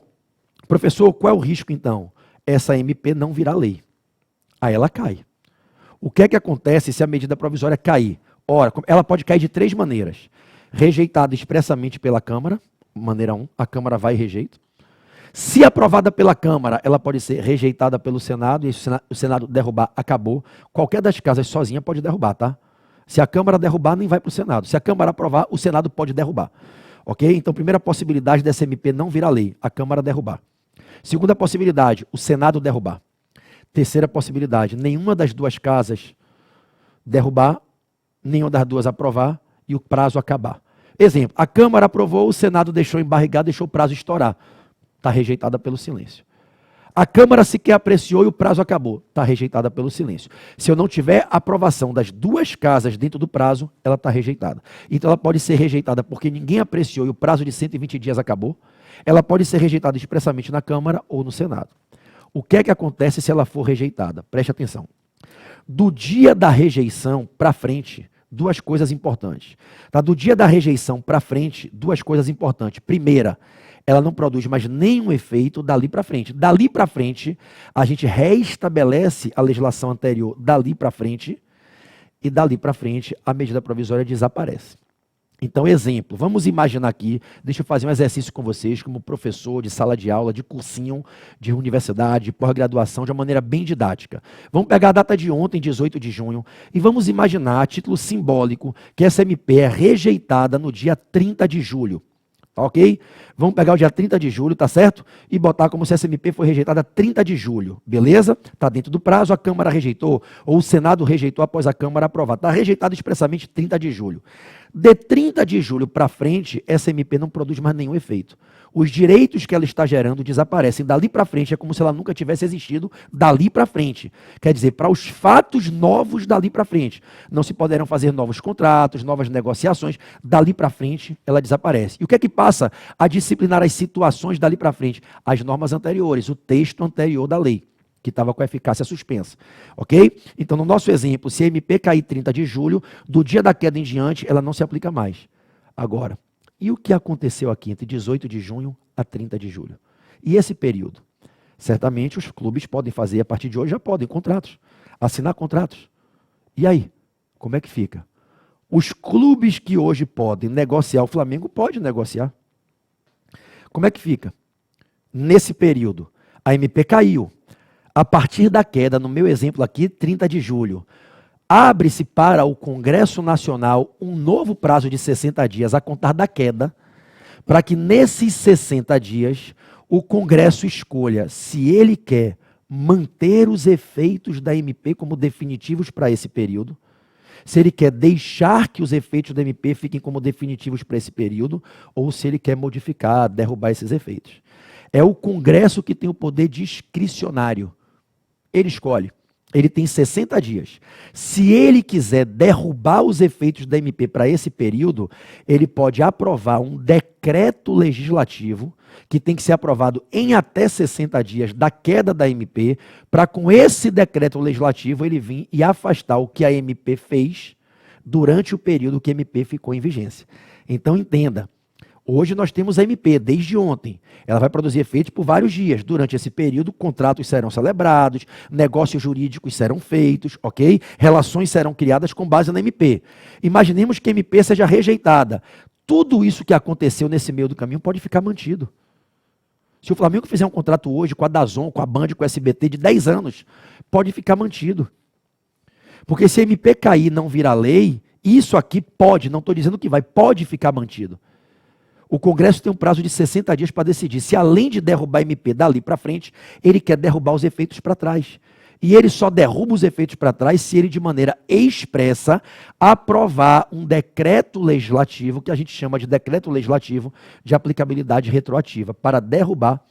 professor, qual é o risco, então? Essa MP não virar lei. Aí ela cai. O que é que acontece se a medida provisória cair? Ora, ela pode cair de três maneiras. Rejeitada expressamente pela Câmara, maneira 1, a Câmara vai e rejeita. Se aprovada pela Câmara, ela pode ser rejeitada pelo Senado, e se o Senado derrubar, acabou. Qualquer das casas sozinha pode derrubar, tá? Se a Câmara derrubar, nem vai para o Senado. Se a Câmara aprovar, o Senado pode derrubar. Ok? Então, primeira possibilidade dessa MP não virar lei, a Câmara derrubar. Segunda possibilidade, o Senado derrubar. Terceira possibilidade, nenhuma das duas casas derrubar, nenhuma das duas aprovar e o prazo acabar. Exemplo, a Câmara aprovou, o Senado deixou embarrigado, deixou o prazo estourar. Está rejeitada pelo silêncio. A Câmara sequer apreciou e o prazo acabou. Está rejeitada pelo silêncio. Se eu não tiver aprovação das duas casas dentro do prazo, ela está rejeitada. Então ela pode ser rejeitada porque ninguém apreciou e o prazo de 120 dias acabou. Ela pode ser rejeitada expressamente na Câmara ou no Senado. O que é que acontece se ela for rejeitada? Preste atenção. Do dia da rejeição para frente, duas coisas importantes. Tá? Do dia da rejeição para frente, duas coisas importantes. Primeira, ela não produz mais nenhum efeito dali para frente. Dali para frente, a gente reestabelece a legislação anterior dali para frente, e dali para frente a medida provisória desaparece. Então, exemplo, vamos imaginar aqui, deixa eu fazer um exercício com vocês, como professor de sala de aula, de cursinho, de universidade, de pós-graduação, de uma maneira bem didática. Vamos pegar a data de ontem, 18 de junho, e vamos imaginar, a título simbólico, que essa MP é rejeitada no dia 30 de julho. Ok? Vamos pegar o dia 30 de julho, tá certo? E botar como se essa MP foi rejeitada 30 de julho, beleza? Está dentro do prazo, a Câmara rejeitou, ou o Senado rejeitou após a Câmara aprovar. Está rejeitado expressamente 30 de julho. De 30 de julho para frente, essa MP não produz mais nenhum efeito. Os direitos que ela está gerando desaparecem. Dali para frente é como se ela nunca tivesse existido dali para frente. Quer dizer, para os fatos novos dali para frente. Não se poderão fazer novos contratos, novas negociações. Dali para frente, ela desaparece. E o que é que passa a disciplinar as situações dali para frente? As normas anteriores, o texto anterior da lei, que estava com a eficácia suspensa, ok? Então, no nosso exemplo, se a MP cair 30 de julho, do dia da queda em diante, ela não se aplica mais. Agora, e o que aconteceu aqui entre 18 de junho a 30 de julho? E esse período? Certamente os clubes podem fazer, a partir de hoje já podem, contratos, assinar contratos. E aí, como é que fica? Os clubes que hoje podem negociar, o Flamengo pode negociar. Como é que fica? Nesse período, A MP caiu. A partir da queda, no meu exemplo aqui, 30 de julho, abre-se para o Congresso Nacional um novo prazo de 60 dias a contar da queda, para que nesses 60 dias o Congresso escolha se ele quer manter os efeitos da MP como definitivos para esse período, se ele quer deixar que os efeitos da MP fiquem como definitivos para esse período, ou se ele quer modificar, derrubar esses efeitos. É o Congresso que tem o poder discricionário. Ele escolhe. Ele tem 60 dias. Se ele quiser derrubar os efeitos da MP para esse período, ele pode aprovar um decreto legislativo que tem que ser aprovado em até 60 dias da queda da MP, para com esse decreto legislativo ele vir e afastar o que a MP fez durante o período que a MP ficou em vigência. Então entenda, hoje nós temos a MP, desde ontem. Ela vai produzir efeitos por vários dias. Durante esse período, contratos serão celebrados, negócios jurídicos serão feitos, ok? Relações serão criadas com base na MP. Imaginemos que a MP seja rejeitada. Tudo isso que aconteceu nesse meio do caminho pode ficar mantido. Se o Flamengo fizer um contrato hoje com a DAZN, com a Band, com o SBT de 10 anos, pode ficar mantido. Porque se a MP cair e não virar lei, isso aqui pode, não estou dizendo que vai, pode ficar mantido. O Congresso tem um prazo de 60 dias para decidir se, além de derrubar a MP dali para frente, ele quer derrubar os efeitos para trás. E ele só derruba os efeitos para trás se ele, de maneira expressa, aprovar um decreto legislativo, que a gente chama de decreto legislativo de aplicabilidade retroativa, para derrubar,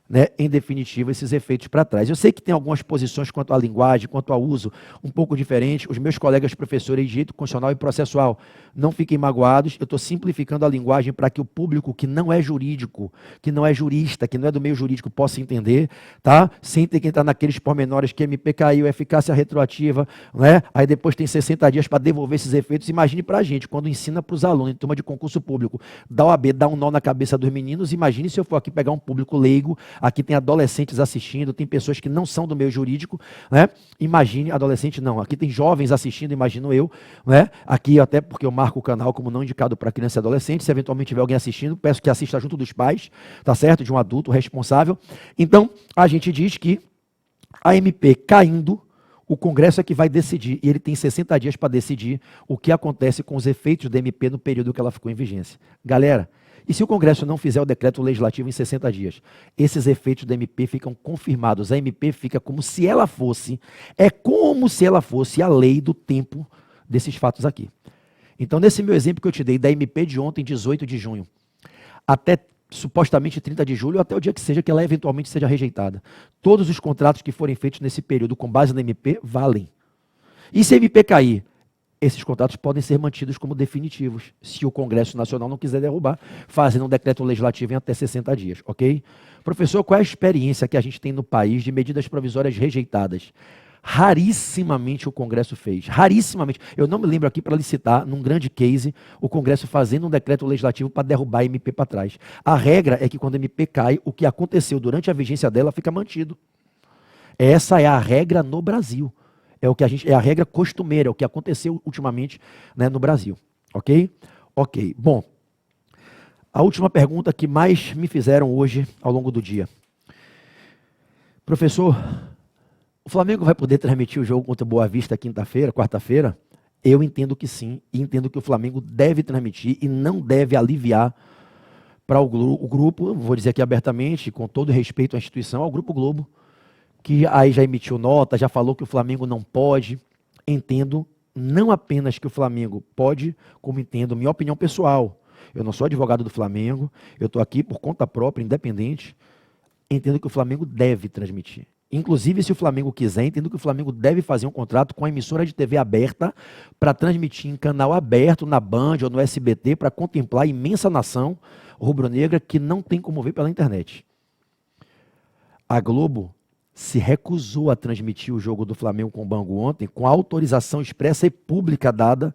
né, em definitivo, esses efeitos para trás. Eu sei que tem algumas posições quanto à linguagem, quanto ao uso, um pouco diferentes. Os meus colegas professores de direito constitucional e processual não fiquem magoados. Eu estou simplificando a linguagem para que o público que não é jurídico, que não é jurista, que não é do meio jurídico, possa entender, tá? Sem ter que entrar naqueles pormenores que MP caiu, eficácia retroativa, né? Aí depois tem 60 dias para devolver esses efeitos. Imagine para a gente, quando ensina para os alunos em turma de concurso público, da OAB, dá um nó na cabeça dos meninos. Imagine se eu for aqui pegar um público leigo. Aqui tem adolescentes assistindo, tem pessoas que não são do meio jurídico, né? Imagine, adolescente não, aqui tem jovens assistindo, imagino eu, né? Aqui até porque eu marco o canal como não indicado para criança e adolescente, se eventualmente tiver alguém assistindo, peço que assista junto dos pais, tá certo? De um adulto responsável. Então, a gente diz que a MP caindo, o Congresso é que vai decidir, e ele tem 60 dias para decidir o que acontece com os efeitos da MP no período que ela ficou em vigência. Galera, e se o Congresso não fizer o decreto legislativo em 60 dias? Esses efeitos da MP ficam confirmados. A MP fica como se ela fosse, a lei do tempo desses fatos aqui. Então, nesse meu exemplo que eu te dei, da MP de ontem, 18 de junho, até supostamente 30 de julho, até o dia que seja, que ela eventualmente seja rejeitada. Todos os contratos que forem feitos nesse período com base na MP valem. E se a MP cair? Esses contratos podem ser mantidos como definitivos, se o Congresso Nacional não quiser derrubar, fazendo um decreto legislativo em até 60 dias, ok? Professor, qual é a experiência que a gente tem no país de medidas provisórias rejeitadas? Rarissimamente o Congresso fez, rarissimamente. Eu não me lembro aqui para licitar, num grande case, o Congresso fazendo um decreto legislativo para derrubar a MP para trás. A regra é que quando a MP cai, o que aconteceu durante a vigência dela fica mantido. Essa é a regra no Brasil. É a regra costumeira, é o que aconteceu ultimamente, né, no Brasil. Ok? Ok. Bom, a última pergunta que mais me fizeram hoje ao longo do dia. Professor, o Flamengo vai poder transmitir o jogo contra o Boa Vista quinta-feira, quarta-feira? Eu entendo que sim, e entendo que o Flamengo deve transmitir e não deve aliviar para o grupo, vou dizer aqui abertamente, com todo respeito à instituição, ao Grupo Globo, que aí já emitiu nota, já falou que o Flamengo não pode. Entendo não apenas que o Flamengo pode, como entendo, minha opinião pessoal. Eu não sou advogado do Flamengo, eu estou aqui por conta própria, independente. Entendo que o Flamengo deve transmitir. Inclusive, se o Flamengo quiser, entendo que o Flamengo deve fazer um contrato com a emissora de TV aberta para transmitir em canal aberto, na Band ou no SBT, para contemplar a imensa nação rubro-negra que não tem como ver pela internet. A Globo se recusou a transmitir o jogo do Flamengo com o Bangu ontem, com a autorização expressa e pública dada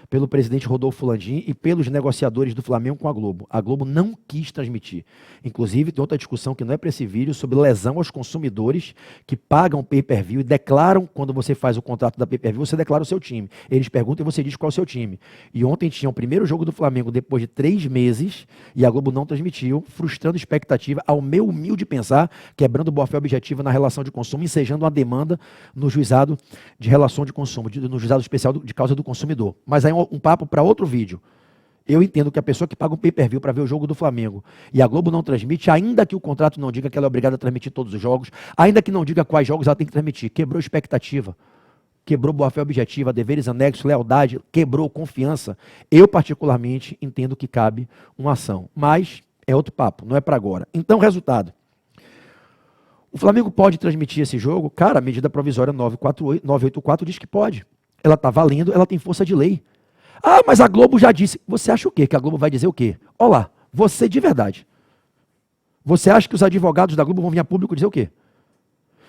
pelo presidente Rodolfo Landim e pelos negociadores do Flamengo com a Globo. A Globo não quis transmitir. Inclusive, tem outra discussão que não é para esse vídeo, sobre lesão aos consumidores que pagam pay-per-view e declaram, quando você faz o contrato da pay-per-view, você declara o seu time. Eles perguntam e você diz qual é o seu time. E ontem tinha o primeiro jogo do Flamengo depois de 3 meses e a Globo não transmitiu, frustrando expectativa, ao meu humilde pensar, quebrando o boa-fé objetiva na relação de consumo, ensejando uma demanda no juizado de relação de consumo, no juizado especial de causa do consumidor. Mas aí um papo para outro vídeo. Eu entendo que a pessoa que paga um pay-per-view para ver o jogo do Flamengo e a Globo não transmite, ainda que o contrato não diga que ela é obrigada a transmitir todos os jogos, ainda que não diga quais jogos ela tem que transmitir, quebrou expectativa, quebrou boa-fé objetiva, deveres anexos, lealdade, quebrou confiança. Eu, particularmente, entendo que cabe uma ação. Mas é outro papo, não é para agora. Então, resultado. O Flamengo pode transmitir esse jogo? Cara, a medida provisória 984 diz que pode. Ela está valendo, ela tem força de lei. Ah, mas a Globo já disse. Você acha o quê? Que a Globo vai dizer o quê? Olá, você de verdade. Você acha que os advogados da Globo vão vir a público dizer o quê?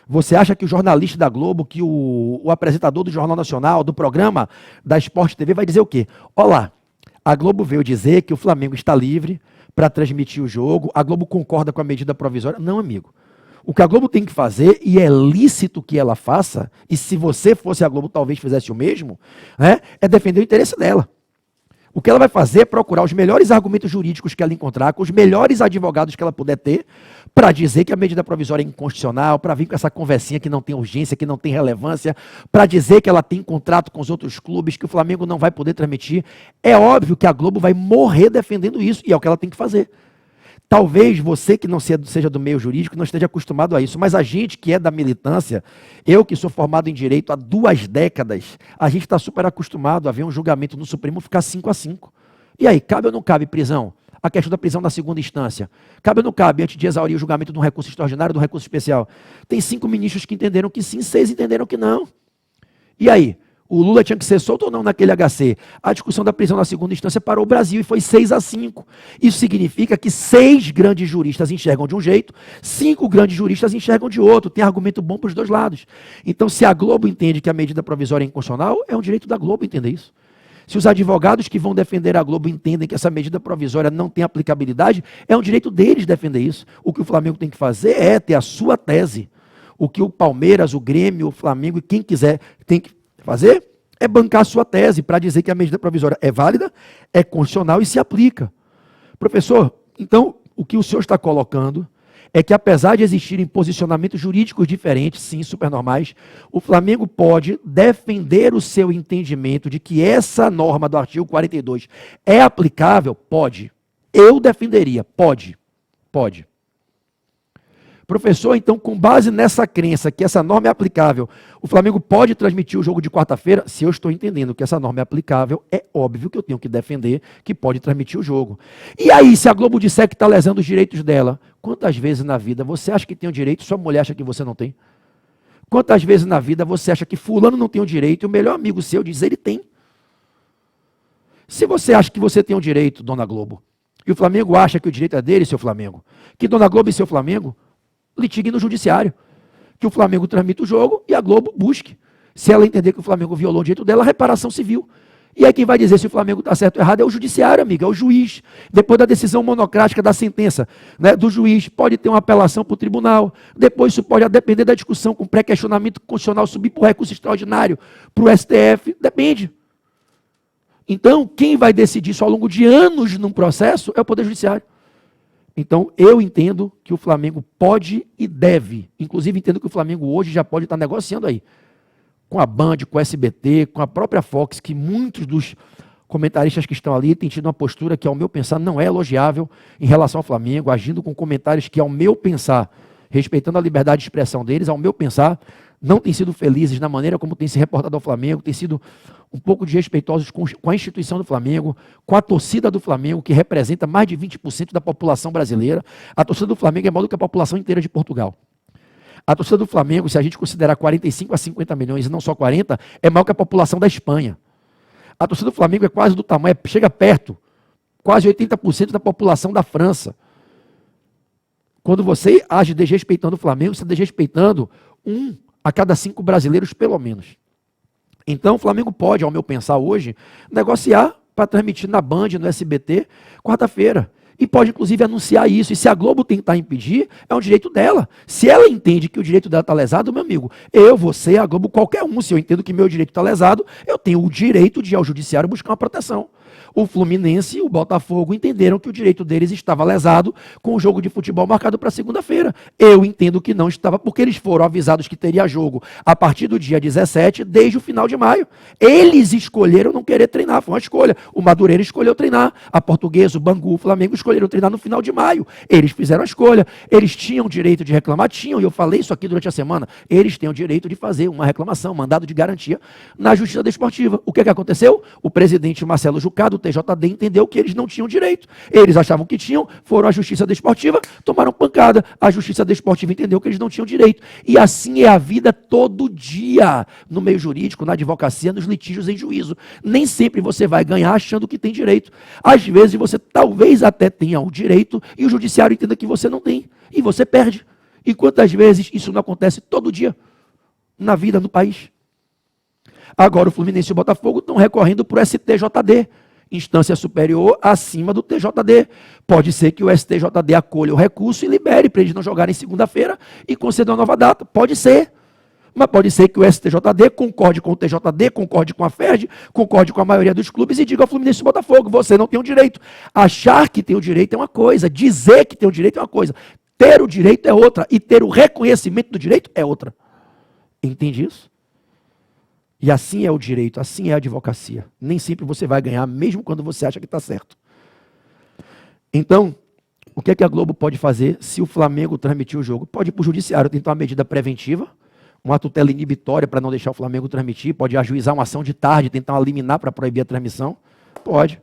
Você acha que o jornalista da Globo, que o apresentador do Jornal Nacional, do programa da Sport TV vai dizer o quê? Olá, a Globo veio dizer que o Flamengo está livre para transmitir o jogo, a Globo concorda com a medida provisória. Não, amigo. O que a Globo tem que fazer, e é lícito que ela faça, e se você fosse a Globo talvez fizesse o mesmo, né, é defender o interesse dela. O que ela vai fazer é procurar os melhores argumentos jurídicos que ela encontrar, com os melhores advogados que ela puder ter, para dizer que a medida provisória é inconstitucional, para vir com essa conversinha que não tem urgência, que não tem relevância, para dizer que ela tem contrato com os outros clubes, que o Flamengo não vai poder transmitir. É óbvio que a Globo vai morrer defendendo isso, e é o que ela tem que fazer. Talvez você que não seja do meio jurídico não esteja acostumado a isso, mas a gente que é da militância, eu que sou formado em Direito há 2 décadas, a gente está super acostumado a ver um julgamento no Supremo ficar 5-5. E aí, cabe ou não cabe prisão? A questão da prisão na segunda instância. Cabe ou não cabe, antes de exaurir o julgamento de um recurso extraordinário, de um recurso especial? Tem 5 ministros que entenderam que sim, 6 entenderam que não. E aí? O Lula tinha que ser solto ou não naquele HC? A discussão da prisão na segunda instância parou o Brasil e foi 6-5. Isso significa que 6 grandes juristas enxergam de um jeito, 5 grandes juristas enxergam de outro. Tem argumento bom para os dois lados. Então, se a Globo entende que a medida provisória é inconstitucional, é um direito da Globo entender isso. Se os advogados que vão defender a Globo entendem que essa medida provisória não tem aplicabilidade, é um direito deles defender isso. O que o Flamengo tem que fazer é ter a sua tese. O que o Palmeiras, o Grêmio, o Flamengo e quem quiser tem que fazer é bancar a sua tese para dizer que a medida provisória é válida, é constitucional e se aplica. Professor, então, o que o senhor está colocando é que, apesar de existirem posicionamentos jurídicos diferentes, sim, supernormais, o Flamengo pode defender o seu entendimento de que essa norma do artigo 42 é aplicável? Pode. Eu defenderia. Pode. Pode. Professor, então, com base nessa crença que essa norma é aplicável, o Flamengo pode transmitir o jogo de quarta-feira? Se eu estou entendendo que essa norma é aplicável, é óbvio que eu tenho que defender que pode transmitir o jogo. E aí, se a Globo disser que está lesando os direitos dela, quantas vezes na vida você acha que tem o direito e sua mulher acha que você não tem? Quantas vezes na vida você acha que fulano não tem o direito e o melhor amigo seu diz ele tem? Se você acha que você tem o direito, dona Globo, e o Flamengo acha que o direito é dele, seu Flamengo, que dona Globo e seu Flamengo litigue no judiciário, que o Flamengo transmita o jogo e a Globo busque. Se ela entender que o Flamengo violou o direito dela, reparação civil. E aí quem vai dizer se o Flamengo está certo ou errado é o judiciário, amigo, é o juiz. Depois da decisão monocrática da sentença, né, do juiz, pode ter uma apelação para o tribunal. Depois isso pode depender da discussão com pré-questionamento constitucional, subir para o recurso extraordinário, para o STF, depende. Então, quem vai decidir isso ao longo de anos num processo é o Poder Judiciário. Então, eu entendo que o Flamengo pode e deve. Inclusive, entendo que o Flamengo hoje já pode estar negociando aí. Com a Band, com o SBT, com a própria Fox, que muitos dos comentaristas que estão ali têm tido uma postura que, ao meu pensar, não é elogiável em relação ao Flamengo, agindo com comentários que, ao meu pensar, respeitando a liberdade de expressão deles, ao meu pensar, não têm sido felizes na maneira como tem se reportado ao Flamengo, têm sido um pouco desrespeitosos com a instituição do Flamengo, com a torcida do Flamengo, que representa mais de 20% da população brasileira. A torcida do Flamengo é maior do que a população inteira de Portugal. A torcida do Flamengo, se a gente considerar 45 a 50 milhões e não só 40, é maior que a população da Espanha. A torcida do Flamengo é quase do tamanho, chega perto, quase 80% da população da França. Quando você age desrespeitando o Flamengo, você está desrespeitando 1 a cada 5 brasileiros, pelo menos. Então o Flamengo pode, ao meu pensar hoje, negociar para transmitir na Band, no SBT, quarta-feira. E pode, inclusive, anunciar isso. E se a Globo tentar impedir, é um direito dela. Se ela entende que o direito dela está lesado, meu amigo, eu, você, a Globo, qualquer um, se eu entendo que meu direito está lesado, eu tenho o direito de ir ao judiciário buscar uma proteção. O Fluminense e o Botafogo entenderam que o direito deles estava lesado com o jogo de futebol marcado para segunda-feira. Eu entendo que não estava, porque eles foram avisados que teria jogo a partir do dia 17, desde o final de maio. Eles escolheram não querer treinar, foi uma escolha. O Madureira escolheu treinar, a Portuguesa, o Bangu, o Flamengo escolheram treinar no final de maio. Eles fizeram a escolha, eles tinham o direito de reclamar, tinham, e eu falei isso aqui durante a semana, eles têm o direito de fazer uma reclamação, mandado de garantia na Justiça Desportiva. O que aconteceu? O presidente Marcelo Jucá, do TJD, entendeu que eles não tinham direito. Eles achavam que tinham, foram à Justiça Desportiva, tomaram pancada. A Justiça Desportiva entendeu que eles não tinham direito. E assim é a vida todo dia, no meio jurídico, na advocacia, nos litígios em juízo. Nem sempre você vai ganhar achando que tem direito. Às vezes você talvez até tenha o direito e o judiciário entenda que você não tem. E você perde. E quantas vezes isso não acontece todo dia na vida, no país? Agora o Fluminense e o Botafogo estão recorrendo para o STJD, instância superior acima do TJD. Pode ser que o STJD acolha o recurso e libere para eles não jogarem segunda-feira e conceda uma nova data. Pode ser. Mas pode ser que o STJD concorde com o TJD, concorde com a FERJ, concorde com a maioria dos clubes e diga ao Fluminense e ao Botafogo, você não tem o direito. Achar que tem o direito é uma coisa, dizer que tem o direito é uma coisa. Ter o direito é outra e ter o reconhecimento do direito é outra. Entende isso? E assim é o direito, assim é a advocacia. Nem sempre você vai ganhar, mesmo quando você acha que está certo. Então, o que é que a Globo pode fazer se o Flamengo transmitir o jogo? Pode ir para o judiciário, tentar uma medida preventiva, uma tutela inibitória para não deixar o Flamengo transmitir, pode ajuizar uma ação de tarde, tentar uma liminar para proibir a transmissão. Pode.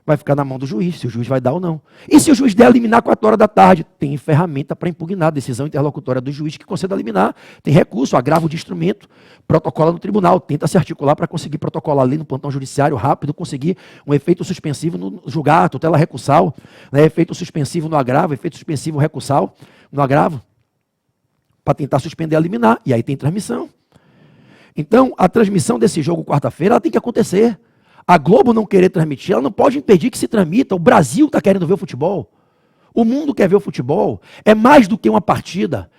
Vai ficar na mão do juiz, se o juiz vai dar ou não. E se o juiz der a liminar 4 horas da tarde? Tem ferramenta para impugnar a decisão interlocutória do juiz que conceda a liminar. Tem recurso, agravo de instrumento, protocola no tribunal, tenta se articular para conseguir protocolar ali no plantão judiciário rápido, conseguir um efeito suspensivo no julgar, tutela recursal, né, efeito suspensivo no agravo, efeito suspensivo recursal no agravo, para tentar suspender a liminar. E aí tem transmissão. Então, a transmissão desse jogo quarta-feira, ela tem que acontecer. A Globo não querer transmitir, ela não pode impedir que se transmita. O Brasil está querendo ver o futebol. O mundo quer ver o futebol. É mais do que uma partida.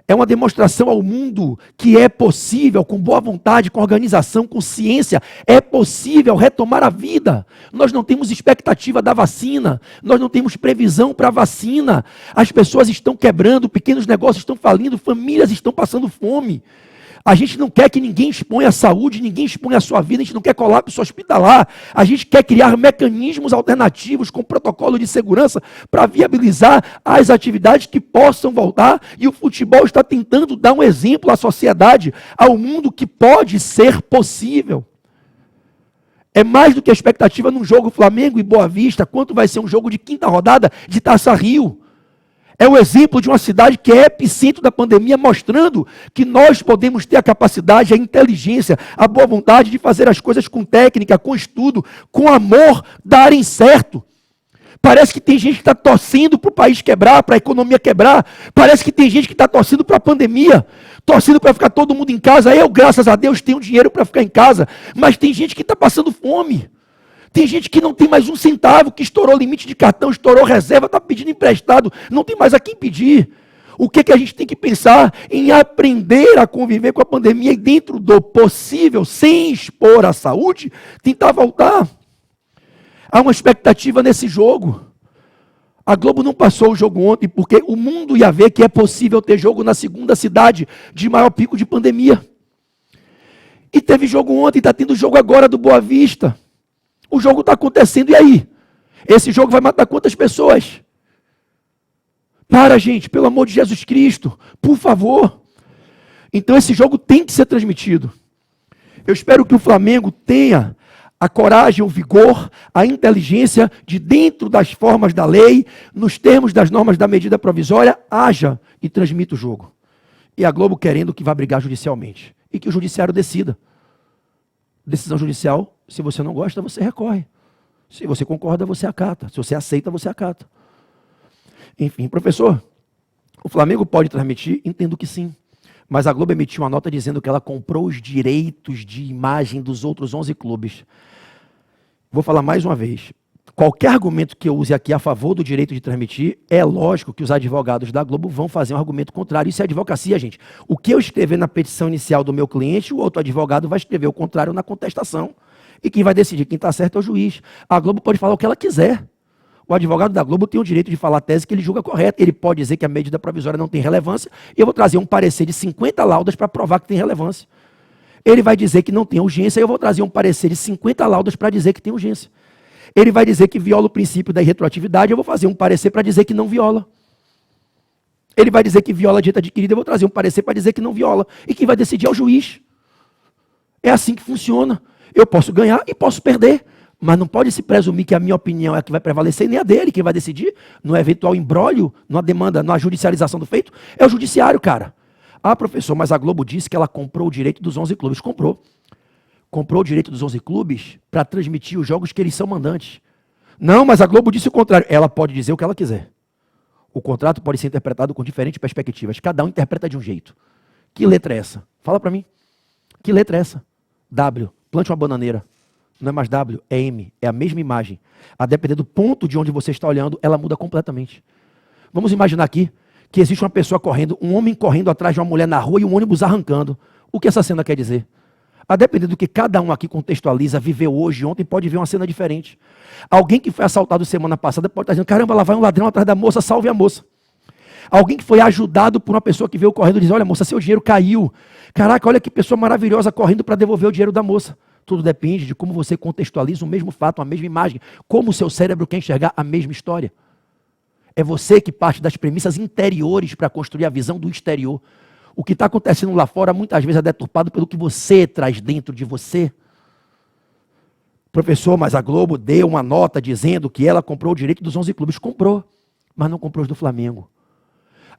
É uma demonstração ao mundo que é possível, com boa vontade, com organização, com ciência, é possível retomar a vida. Nós não temos expectativa da vacina, nós não temos previsão para a vacina. As pessoas estão quebrando, pequenos negócios estão falindo, famílias estão passando fome. A gente não quer que ninguém exponha a saúde, ninguém exponha a sua vida, a gente não quer colapso hospitalar, a gente quer criar mecanismos alternativos com protocolo de segurança para viabilizar as atividades que possam voltar, e o futebol está tentando dar um exemplo à sociedade, ao mundo, que pode ser possível. É mais do que a expectativa num jogo Flamengo e Boa Vista, quanto vai ser um jogo de quinta rodada de Taça Rio. É o exemplo de uma cidade que é epicentro da pandemia, mostrando que nós podemos ter a capacidade, a inteligência, a boa vontade de fazer as coisas com técnica, com estudo, com amor, darem certo. Parece que tem gente que está torcendo para o país quebrar, para a economia quebrar. Parece que tem gente que está torcendo para a pandemia, torcendo para ficar todo mundo em casa. Eu, graças a Deus, tenho dinheiro para ficar em casa, mas tem gente que está passando fome. Tem gente que não tem mais um centavo, que estourou o limite de cartão, estourou reserva, está pedindo emprestado, não tem mais a quem pedir. O que a gente tem que pensar? Em aprender a conviver com a pandemia e, dentro do possível, sem expor a saúde, tentar voltar. Há uma expectativa nesse jogo. A Globo não passou o jogo ontem porque o mundo ia ver que é possível ter jogo na segunda cidade de maior pico de pandemia. E teve jogo ontem, está tendo jogo agora do Boa Vista. O jogo está acontecendo, e aí? Esse jogo vai matar quantas pessoas? Para, gente, pelo amor de Jesus Cristo, por favor. Então esse jogo tem que ser transmitido. Eu espero que o Flamengo tenha a coragem, o vigor, a inteligência de, dentro das formas da lei, nos termos das normas da medida provisória, haja e transmita o jogo. E a Globo querendo que vá brigar judicialmente. E que o judiciário decida. Decisão judicial, se você não gosta, você recorre. Se você concorda, você acata. Se você aceita, você acata. Enfim, professor, o Flamengo pode transmitir? Entendo que sim. Mas a Globo emitiu uma nota dizendo que ela comprou os direitos de imagem dos outros 11 clubes. Vou falar mais uma vez. Qualquer argumento que eu use aqui a favor do direito de transmitir, é lógico que os advogados da Globo vão fazer um argumento contrário. Isso é advocacia, gente. O que eu escrever na petição inicial do meu cliente, o outro advogado vai escrever o contrário na contestação. E quem vai decidir quem está certo é o juiz. A Globo pode falar o que ela quiser. O advogado da Globo tem o direito de falar a tese que ele julga correta. Ele pode dizer que a medida provisória não tem relevância e eu vou trazer um parecer de 50 laudas para provar que tem relevância. Ele vai dizer que não tem urgência e eu vou trazer um parecer de 50 laudas para dizer que tem urgência. Ele vai dizer que viola o princípio da irretroatividade, eu vou fazer um parecer para dizer que não viola. Ele vai dizer que viola a direito adquirido, eu vou trazer um parecer para dizer que não viola. E quem vai decidir é o juiz. É assim que funciona. Eu posso ganhar e posso perder, mas não pode se presumir que a minha opinião é a que vai prevalecer, nem a dele. Quem vai decidir no eventual imbróglio, numa demanda, na judicialização do feito, é o judiciário, cara. Ah, professor, mas a Globo disse que ela comprou o direito dos 11 clubes. Comprou. Comprou o direito dos 11 clubes para transmitir os jogos que eles são mandantes. Não, mas a Globo disse o contrário. Ela pode dizer o que ela quiser. O contrato pode ser interpretado com diferentes perspectivas. Cada um interpreta de um jeito. Que letra é essa? Fala para mim. Que letra é essa? W. Plante uma bananeira. Não é mais W, é M. É a mesma imagem. A depender do ponto de onde você está olhando, ela muda completamente. Vamos imaginar aqui que existe uma pessoa correndo, um homem correndo atrás de uma mulher na rua e um ônibus arrancando. O que essa cena quer dizer? A depender do que cada um aqui contextualiza, viveu hoje, ontem, pode ver uma cena diferente. Alguém que foi assaltado semana passada pode estar dizendo, caramba, lá vai um ladrão atrás da moça, salve a moça. Alguém que foi ajudado por uma pessoa que veio correndo diz, olha moça, seu dinheiro caiu. Caraca, olha que pessoa maravilhosa correndo para devolver o dinheiro da moça. Tudo depende de como você contextualiza o mesmo fato, a mesma imagem. Como o seu cérebro quer enxergar a mesma história. É você que parte das premissas interiores para construir a visão do exterior. O que está acontecendo lá fora muitas vezes é deturpado pelo que você traz dentro de você. Professor, mas a Globo deu uma nota dizendo que ela comprou o direito dos 11 clubes. Comprou, mas não comprou os do Flamengo.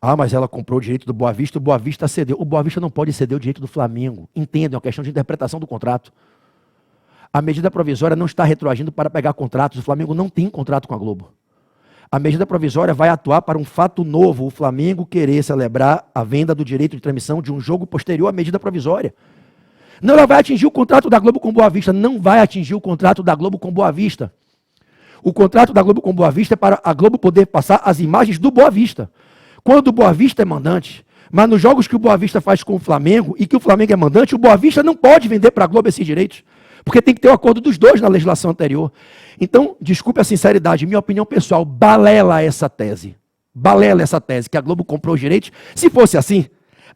Ah, mas ela comprou o direito do Boa Vista, o Boa Vista cedeu. O Boa Vista não pode ceder o direito do Flamengo. Entendem, é uma questão de interpretação do contrato. A medida provisória não está retroagindo para pegar contratos. O Flamengo não tem contrato com a Globo. A medida provisória vai atuar para um fato novo, o Flamengo querer celebrar a venda do direito de transmissão de um jogo posterior à medida provisória. Não, ela vai atingir o contrato da Globo com Boa Vista. Não vai atingir o contrato da Globo com Boa Vista. O contrato da Globo com Boa Vista é para a Globo poder passar as imagens do Boa Vista. Quando o Boa Vista é mandante, mas nos jogos que o Boa Vista faz com o Flamengo e que o Flamengo é mandante, o Boa Vista não pode vender para a Globo esses direitos. Porque tem que ter o acordo dos dois na legislação anterior. Então, desculpe a sinceridade, minha opinião pessoal, balela essa tese. Balela essa tese, que a Globo comprou os direitos. Se fosse assim,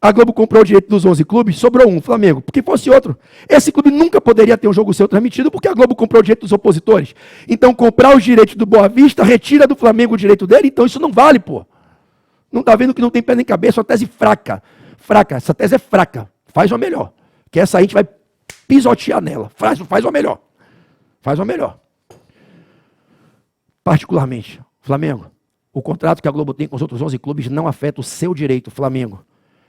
a Globo comprou o direito dos 11 clubes, sobrou um, Flamengo, porque fosse outro. Esse clube nunca poderia ter um jogo seu transmitido, porque a Globo comprou o direito dos opositores. Então, comprar os direitos do Boa Vista, retira do Flamengo o direito dele, então isso não vale, pô. Não está vendo que não tem pé nem cabeça, uma tese fraca. Fraca, essa tese é fraca. Faz uma melhor. Que essa aí a gente vai pisotear nela. Faz uma melhor. Faz uma melhor. Particularmente, Flamengo, o contrato que a Globo tem com os outros 11 clubes não afeta o seu direito, Flamengo,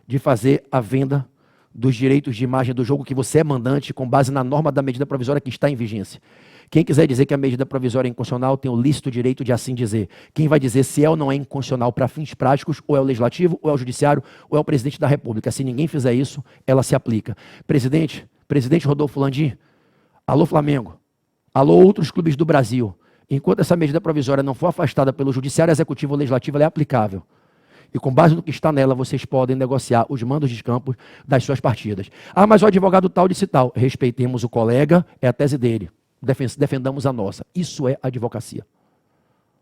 de fazer a venda dos direitos de imagem do jogo que você é mandante com base na norma da medida provisória que está em vigência. Quem quiser dizer que a medida provisória é inconstitucional tem o lícito direito de assim dizer. Quem vai dizer se é ou não é inconstitucional para fins práticos, ou é o Legislativo, ou é o Judiciário, ou é o Presidente da República. Se ninguém fizer isso, ela se aplica. Presidente Rodolfo Landim, alô Flamengo, alô outros clubes do Brasil. Enquanto essa medida provisória não for afastada pelo Judiciário Executivo ou Legislativo, ela é aplicável. E com base no que está nela, vocês podem negociar os mandos de campo das suas partidas. Ah, mas o advogado tal disse tal. Respeitemos o colega, é a tese dele. Defendamos a nossa. Isso é advocacia.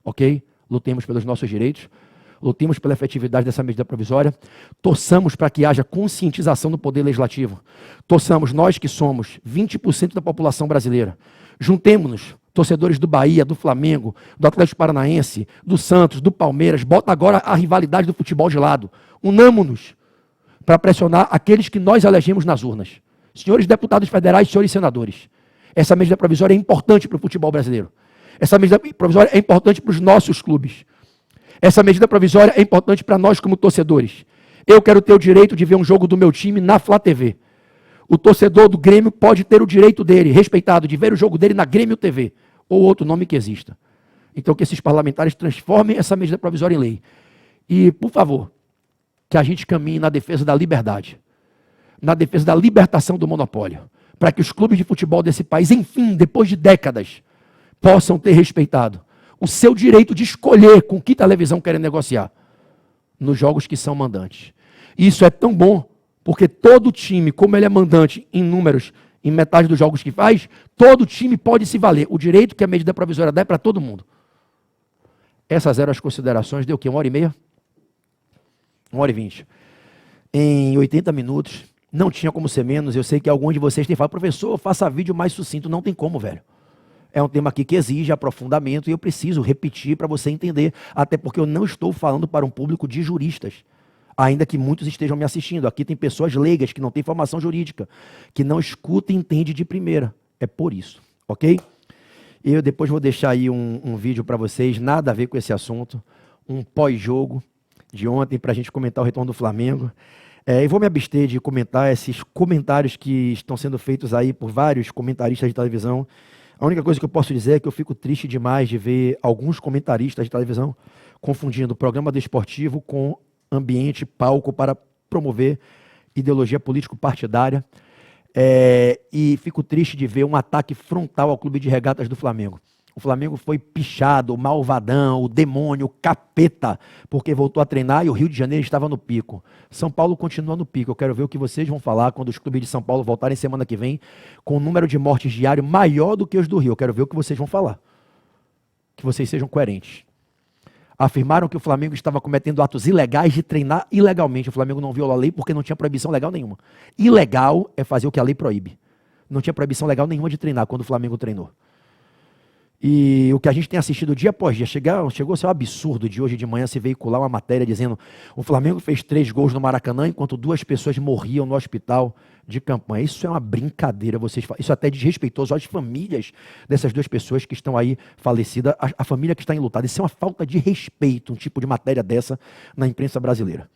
Ok? Lutemos pelos nossos direitos. Lutemos pela efetividade dessa medida provisória. Torçamos para que haja conscientização do poder legislativo. Torçamos, nós que somos 20% da população brasileira. Juntemos-nos, torcedores do Bahia, do Flamengo, do Atlético Paranaense, do Santos, do Palmeiras. Bota agora a rivalidade do futebol de lado. Unamo-nos para pressionar aqueles que nós elegemos nas urnas. Senhores deputados federais, senhores senadores. Essa medida provisória é importante para o futebol brasileiro. Essa medida provisória é importante para os nossos clubes. Essa medida provisória é importante para nós como torcedores. Eu quero ter o direito de ver um jogo do meu time na Flá TV. O torcedor do Grêmio pode ter o direito dele, respeitado, de ver o jogo dele na Grêmio TV, ou outro nome que exista. Então que esses parlamentares transformem essa medida provisória em lei. E, por favor, que a gente caminhe na defesa da liberdade. na defesa da libertação do monopólio, para que os clubes de futebol desse país, enfim, depois de décadas, possam ter respeitado o seu direito de escolher com que televisão querem negociar nos jogos que são mandantes. Isso é tão bom, porque todo time, como ele é mandante em números, em metade dos jogos que faz, todo time pode se valer. O direito que a medida provisória dá é para todo mundo. Essas eram as considerações. Deu o quê? 1h30? 1h20. Em 80 minutos, não tinha como ser menos. Eu sei que alguns de vocês têm falado, professor, faça vídeo mais sucinto. Não tem como, velho. É um tema aqui que exige aprofundamento e eu preciso repetir para você entender, até porque eu não estou falando para um público de juristas, ainda que muitos estejam me assistindo. Aqui tem pessoas leigas que não têm formação jurídica, que não escutam e entendem de primeira. É por isso, ok? Eu depois vou deixar aí um vídeo para vocês, nada a ver com esse assunto, um pós-jogo de ontem para a gente comentar o retorno do Flamengo. E vou me abster de comentar esses comentários que estão sendo feitos aí por vários comentaristas de televisão. A única coisa que eu posso dizer é que eu fico triste demais de ver alguns comentaristas de televisão confundindo programa desportivo com ambiente, palco para promover ideologia político-partidária. E fico triste de ver um ataque frontal ao Clube de Regatas do Flamengo. O Flamengo foi pichado, o malvadão, o demônio, o capeta, porque voltou a treinar e o Rio de Janeiro estava no pico. São Paulo continua no pico. Eu quero ver o que vocês vão falar quando os clubes de São Paulo voltarem semana que vem com um número de mortes diário maior do que os do Rio. Eu quero ver o que vocês vão falar. Que vocês sejam coerentes. Afirmaram que o Flamengo estava cometendo atos ilegais de treinar ilegalmente. O Flamengo não violou a lei porque não tinha proibição legal nenhuma. Ilegal é fazer o que a lei proíbe. Não tinha proibição legal nenhuma de treinar quando o Flamengo treinou. E o que a gente tem assistido dia após dia, chegou a ser um absurdo de hoje de manhã se veicular uma matéria dizendo o Flamengo fez 3 gols no Maracanã enquanto 2 pessoas morriam no hospital de campanha. Isso é uma brincadeira, isso até é desrespeitoso às famílias dessas 2 pessoas que estão aí falecidas, a família que está enlutada. Isso é uma falta de respeito, um tipo de matéria dessa na imprensa brasileira.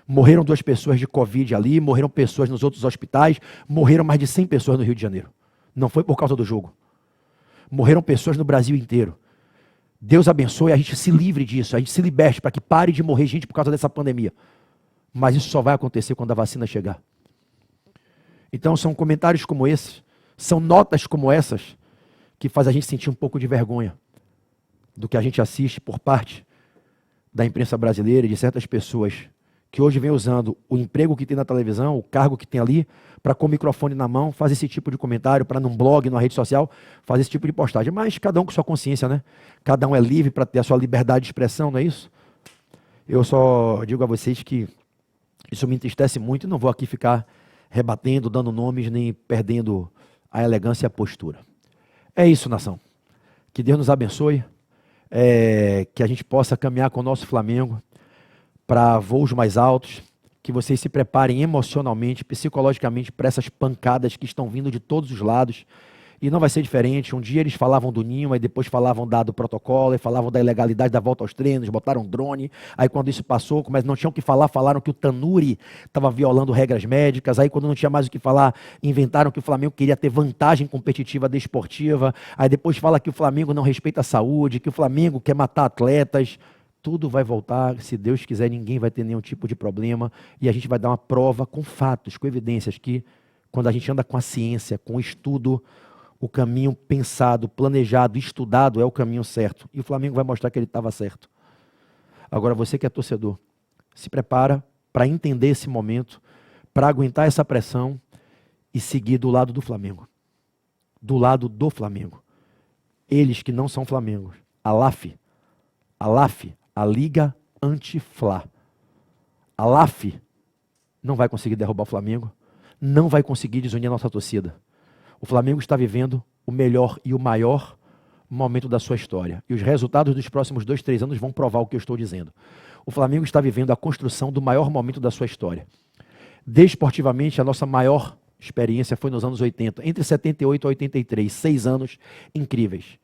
Morreram 2 pessoas de Covid ali, morreram pessoas nos outros hospitais, morreram mais de 100 pessoas no Rio de Janeiro. Não foi por causa do jogo. Morreram pessoas no Brasil inteiro. Deus abençoe, a gente se livre disso, a gente se liberte para que pare de morrer gente por causa dessa pandemia. Mas isso só vai acontecer quando a vacina chegar. Então são comentários como esses, são notas como essas, que faz a gente sentir um pouco de vergonha do que a gente assiste por parte da imprensa brasileira e de certas pessoas que hoje vem usando o emprego que tem na televisão, o cargo que tem ali, para com o microfone na mão, fazer esse tipo de comentário, para num blog, numa rede social, fazer esse tipo de postagem. Mas cada um com sua consciência, né? Cada um é livre para ter a sua liberdade de expressão, não é isso? Eu só digo a vocês que isso me entristece muito e não vou aqui ficar rebatendo, dando nomes, nem perdendo a elegância e a postura. É isso, nação. Que Deus nos abençoe, que a gente possa caminhar com o nosso Flamengo para voos mais altos, que vocês se preparem emocionalmente, psicologicamente para essas pancadas que estão vindo de todos os lados. E não vai ser diferente. Um dia eles falavam do ninho, aí depois falavam do protocolo, e falavam da ilegalidade da volta aos treinos, botaram drone. Aí quando isso passou, mas não tinham o que falar, falaram que o Tanuri estava violando regras médicas. Aí quando não tinha mais o que falar, inventaram que o Flamengo queria ter vantagem competitiva desportiva. Aí depois fala que o Flamengo não respeita a saúde, que o Flamengo quer matar atletas. Tudo vai voltar, se Deus quiser, ninguém vai ter nenhum tipo de problema. E a gente vai dar uma prova com fatos, com evidências, que quando a gente anda com a ciência, com o estudo, o caminho pensado, planejado, estudado é o caminho certo. E o Flamengo vai mostrar que ele estava certo. Agora, você que é torcedor, se prepara para entender esse momento, para aguentar essa pressão e seguir do lado do Flamengo. Do lado do Flamengo. Eles que não são Flamengo. A LAF, a Liga Anti-Fla. A LAF não vai conseguir derrubar o Flamengo, não vai conseguir desunir a nossa torcida. O Flamengo está vivendo o melhor e o maior momento da sua história. E os resultados dos próximos 2, 3 anos vão provar o que eu estou dizendo. O Flamengo está vivendo a construção do maior momento da sua história. Desportivamente, a nossa maior experiência foi nos anos 80, entre 78 e 83, 6 anos incríveis,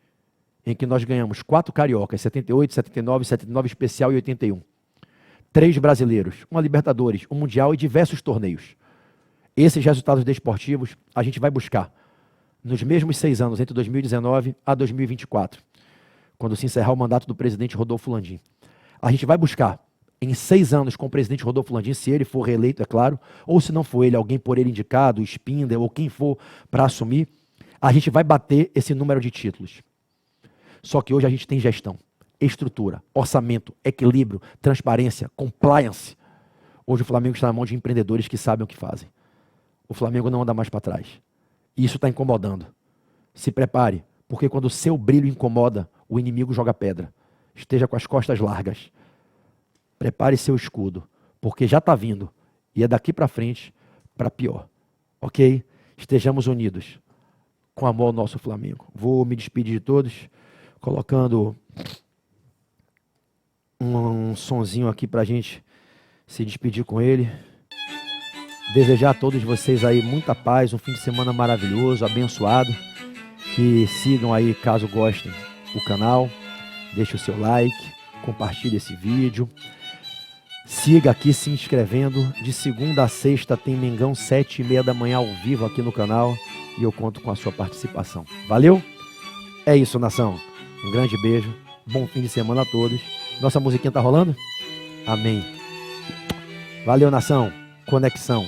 em que nós ganhamos 4 cariocas, 78, 79, 79 especial e 81. 3 brasileiros, uma Libertadores, um Mundial e diversos torneios. Esses resultados desportivos a gente vai buscar nos mesmos 6 anos, entre 2019 a 2024, quando se encerrar o mandato do presidente Rodolfo Landim. A gente vai buscar em 6 anos com o presidente Rodolfo Landim, se ele for reeleito, é claro, ou se não for ele, alguém por ele indicado, o Spindler, ou quem for para assumir, a gente vai bater esse número de títulos. Só que hoje a gente tem gestão, estrutura, orçamento, equilíbrio, transparência, compliance. Hoje o Flamengo está na mão de empreendedores que sabem o que fazem. O Flamengo não anda mais para trás. E isso está incomodando. Se prepare, porque quando o seu brilho incomoda, o inimigo joga pedra. Esteja com as costas largas. Prepare seu escudo, porque já está vindo. E é daqui para frente para pior. Ok? Estejamos unidos. Com amor ao nosso Flamengo. Vou me despedir de todos, colocando um sonzinho aqui para a gente se despedir com ele. Desejar a todos vocês aí muita paz, um fim de semana maravilhoso, abençoado. Que sigam aí, caso gostem, o canal. Deixe o seu like, compartilhe esse vídeo. Siga aqui se inscrevendo. De segunda a sexta tem Mengão 7h30 da manhã ao vivo aqui no canal. E eu conto com a sua participação. Valeu? É isso, nação. Um grande beijo. Bom fim de semana a todos. Nossa musiquinha tá rolando? Amém. Valeu, nação. Conexão.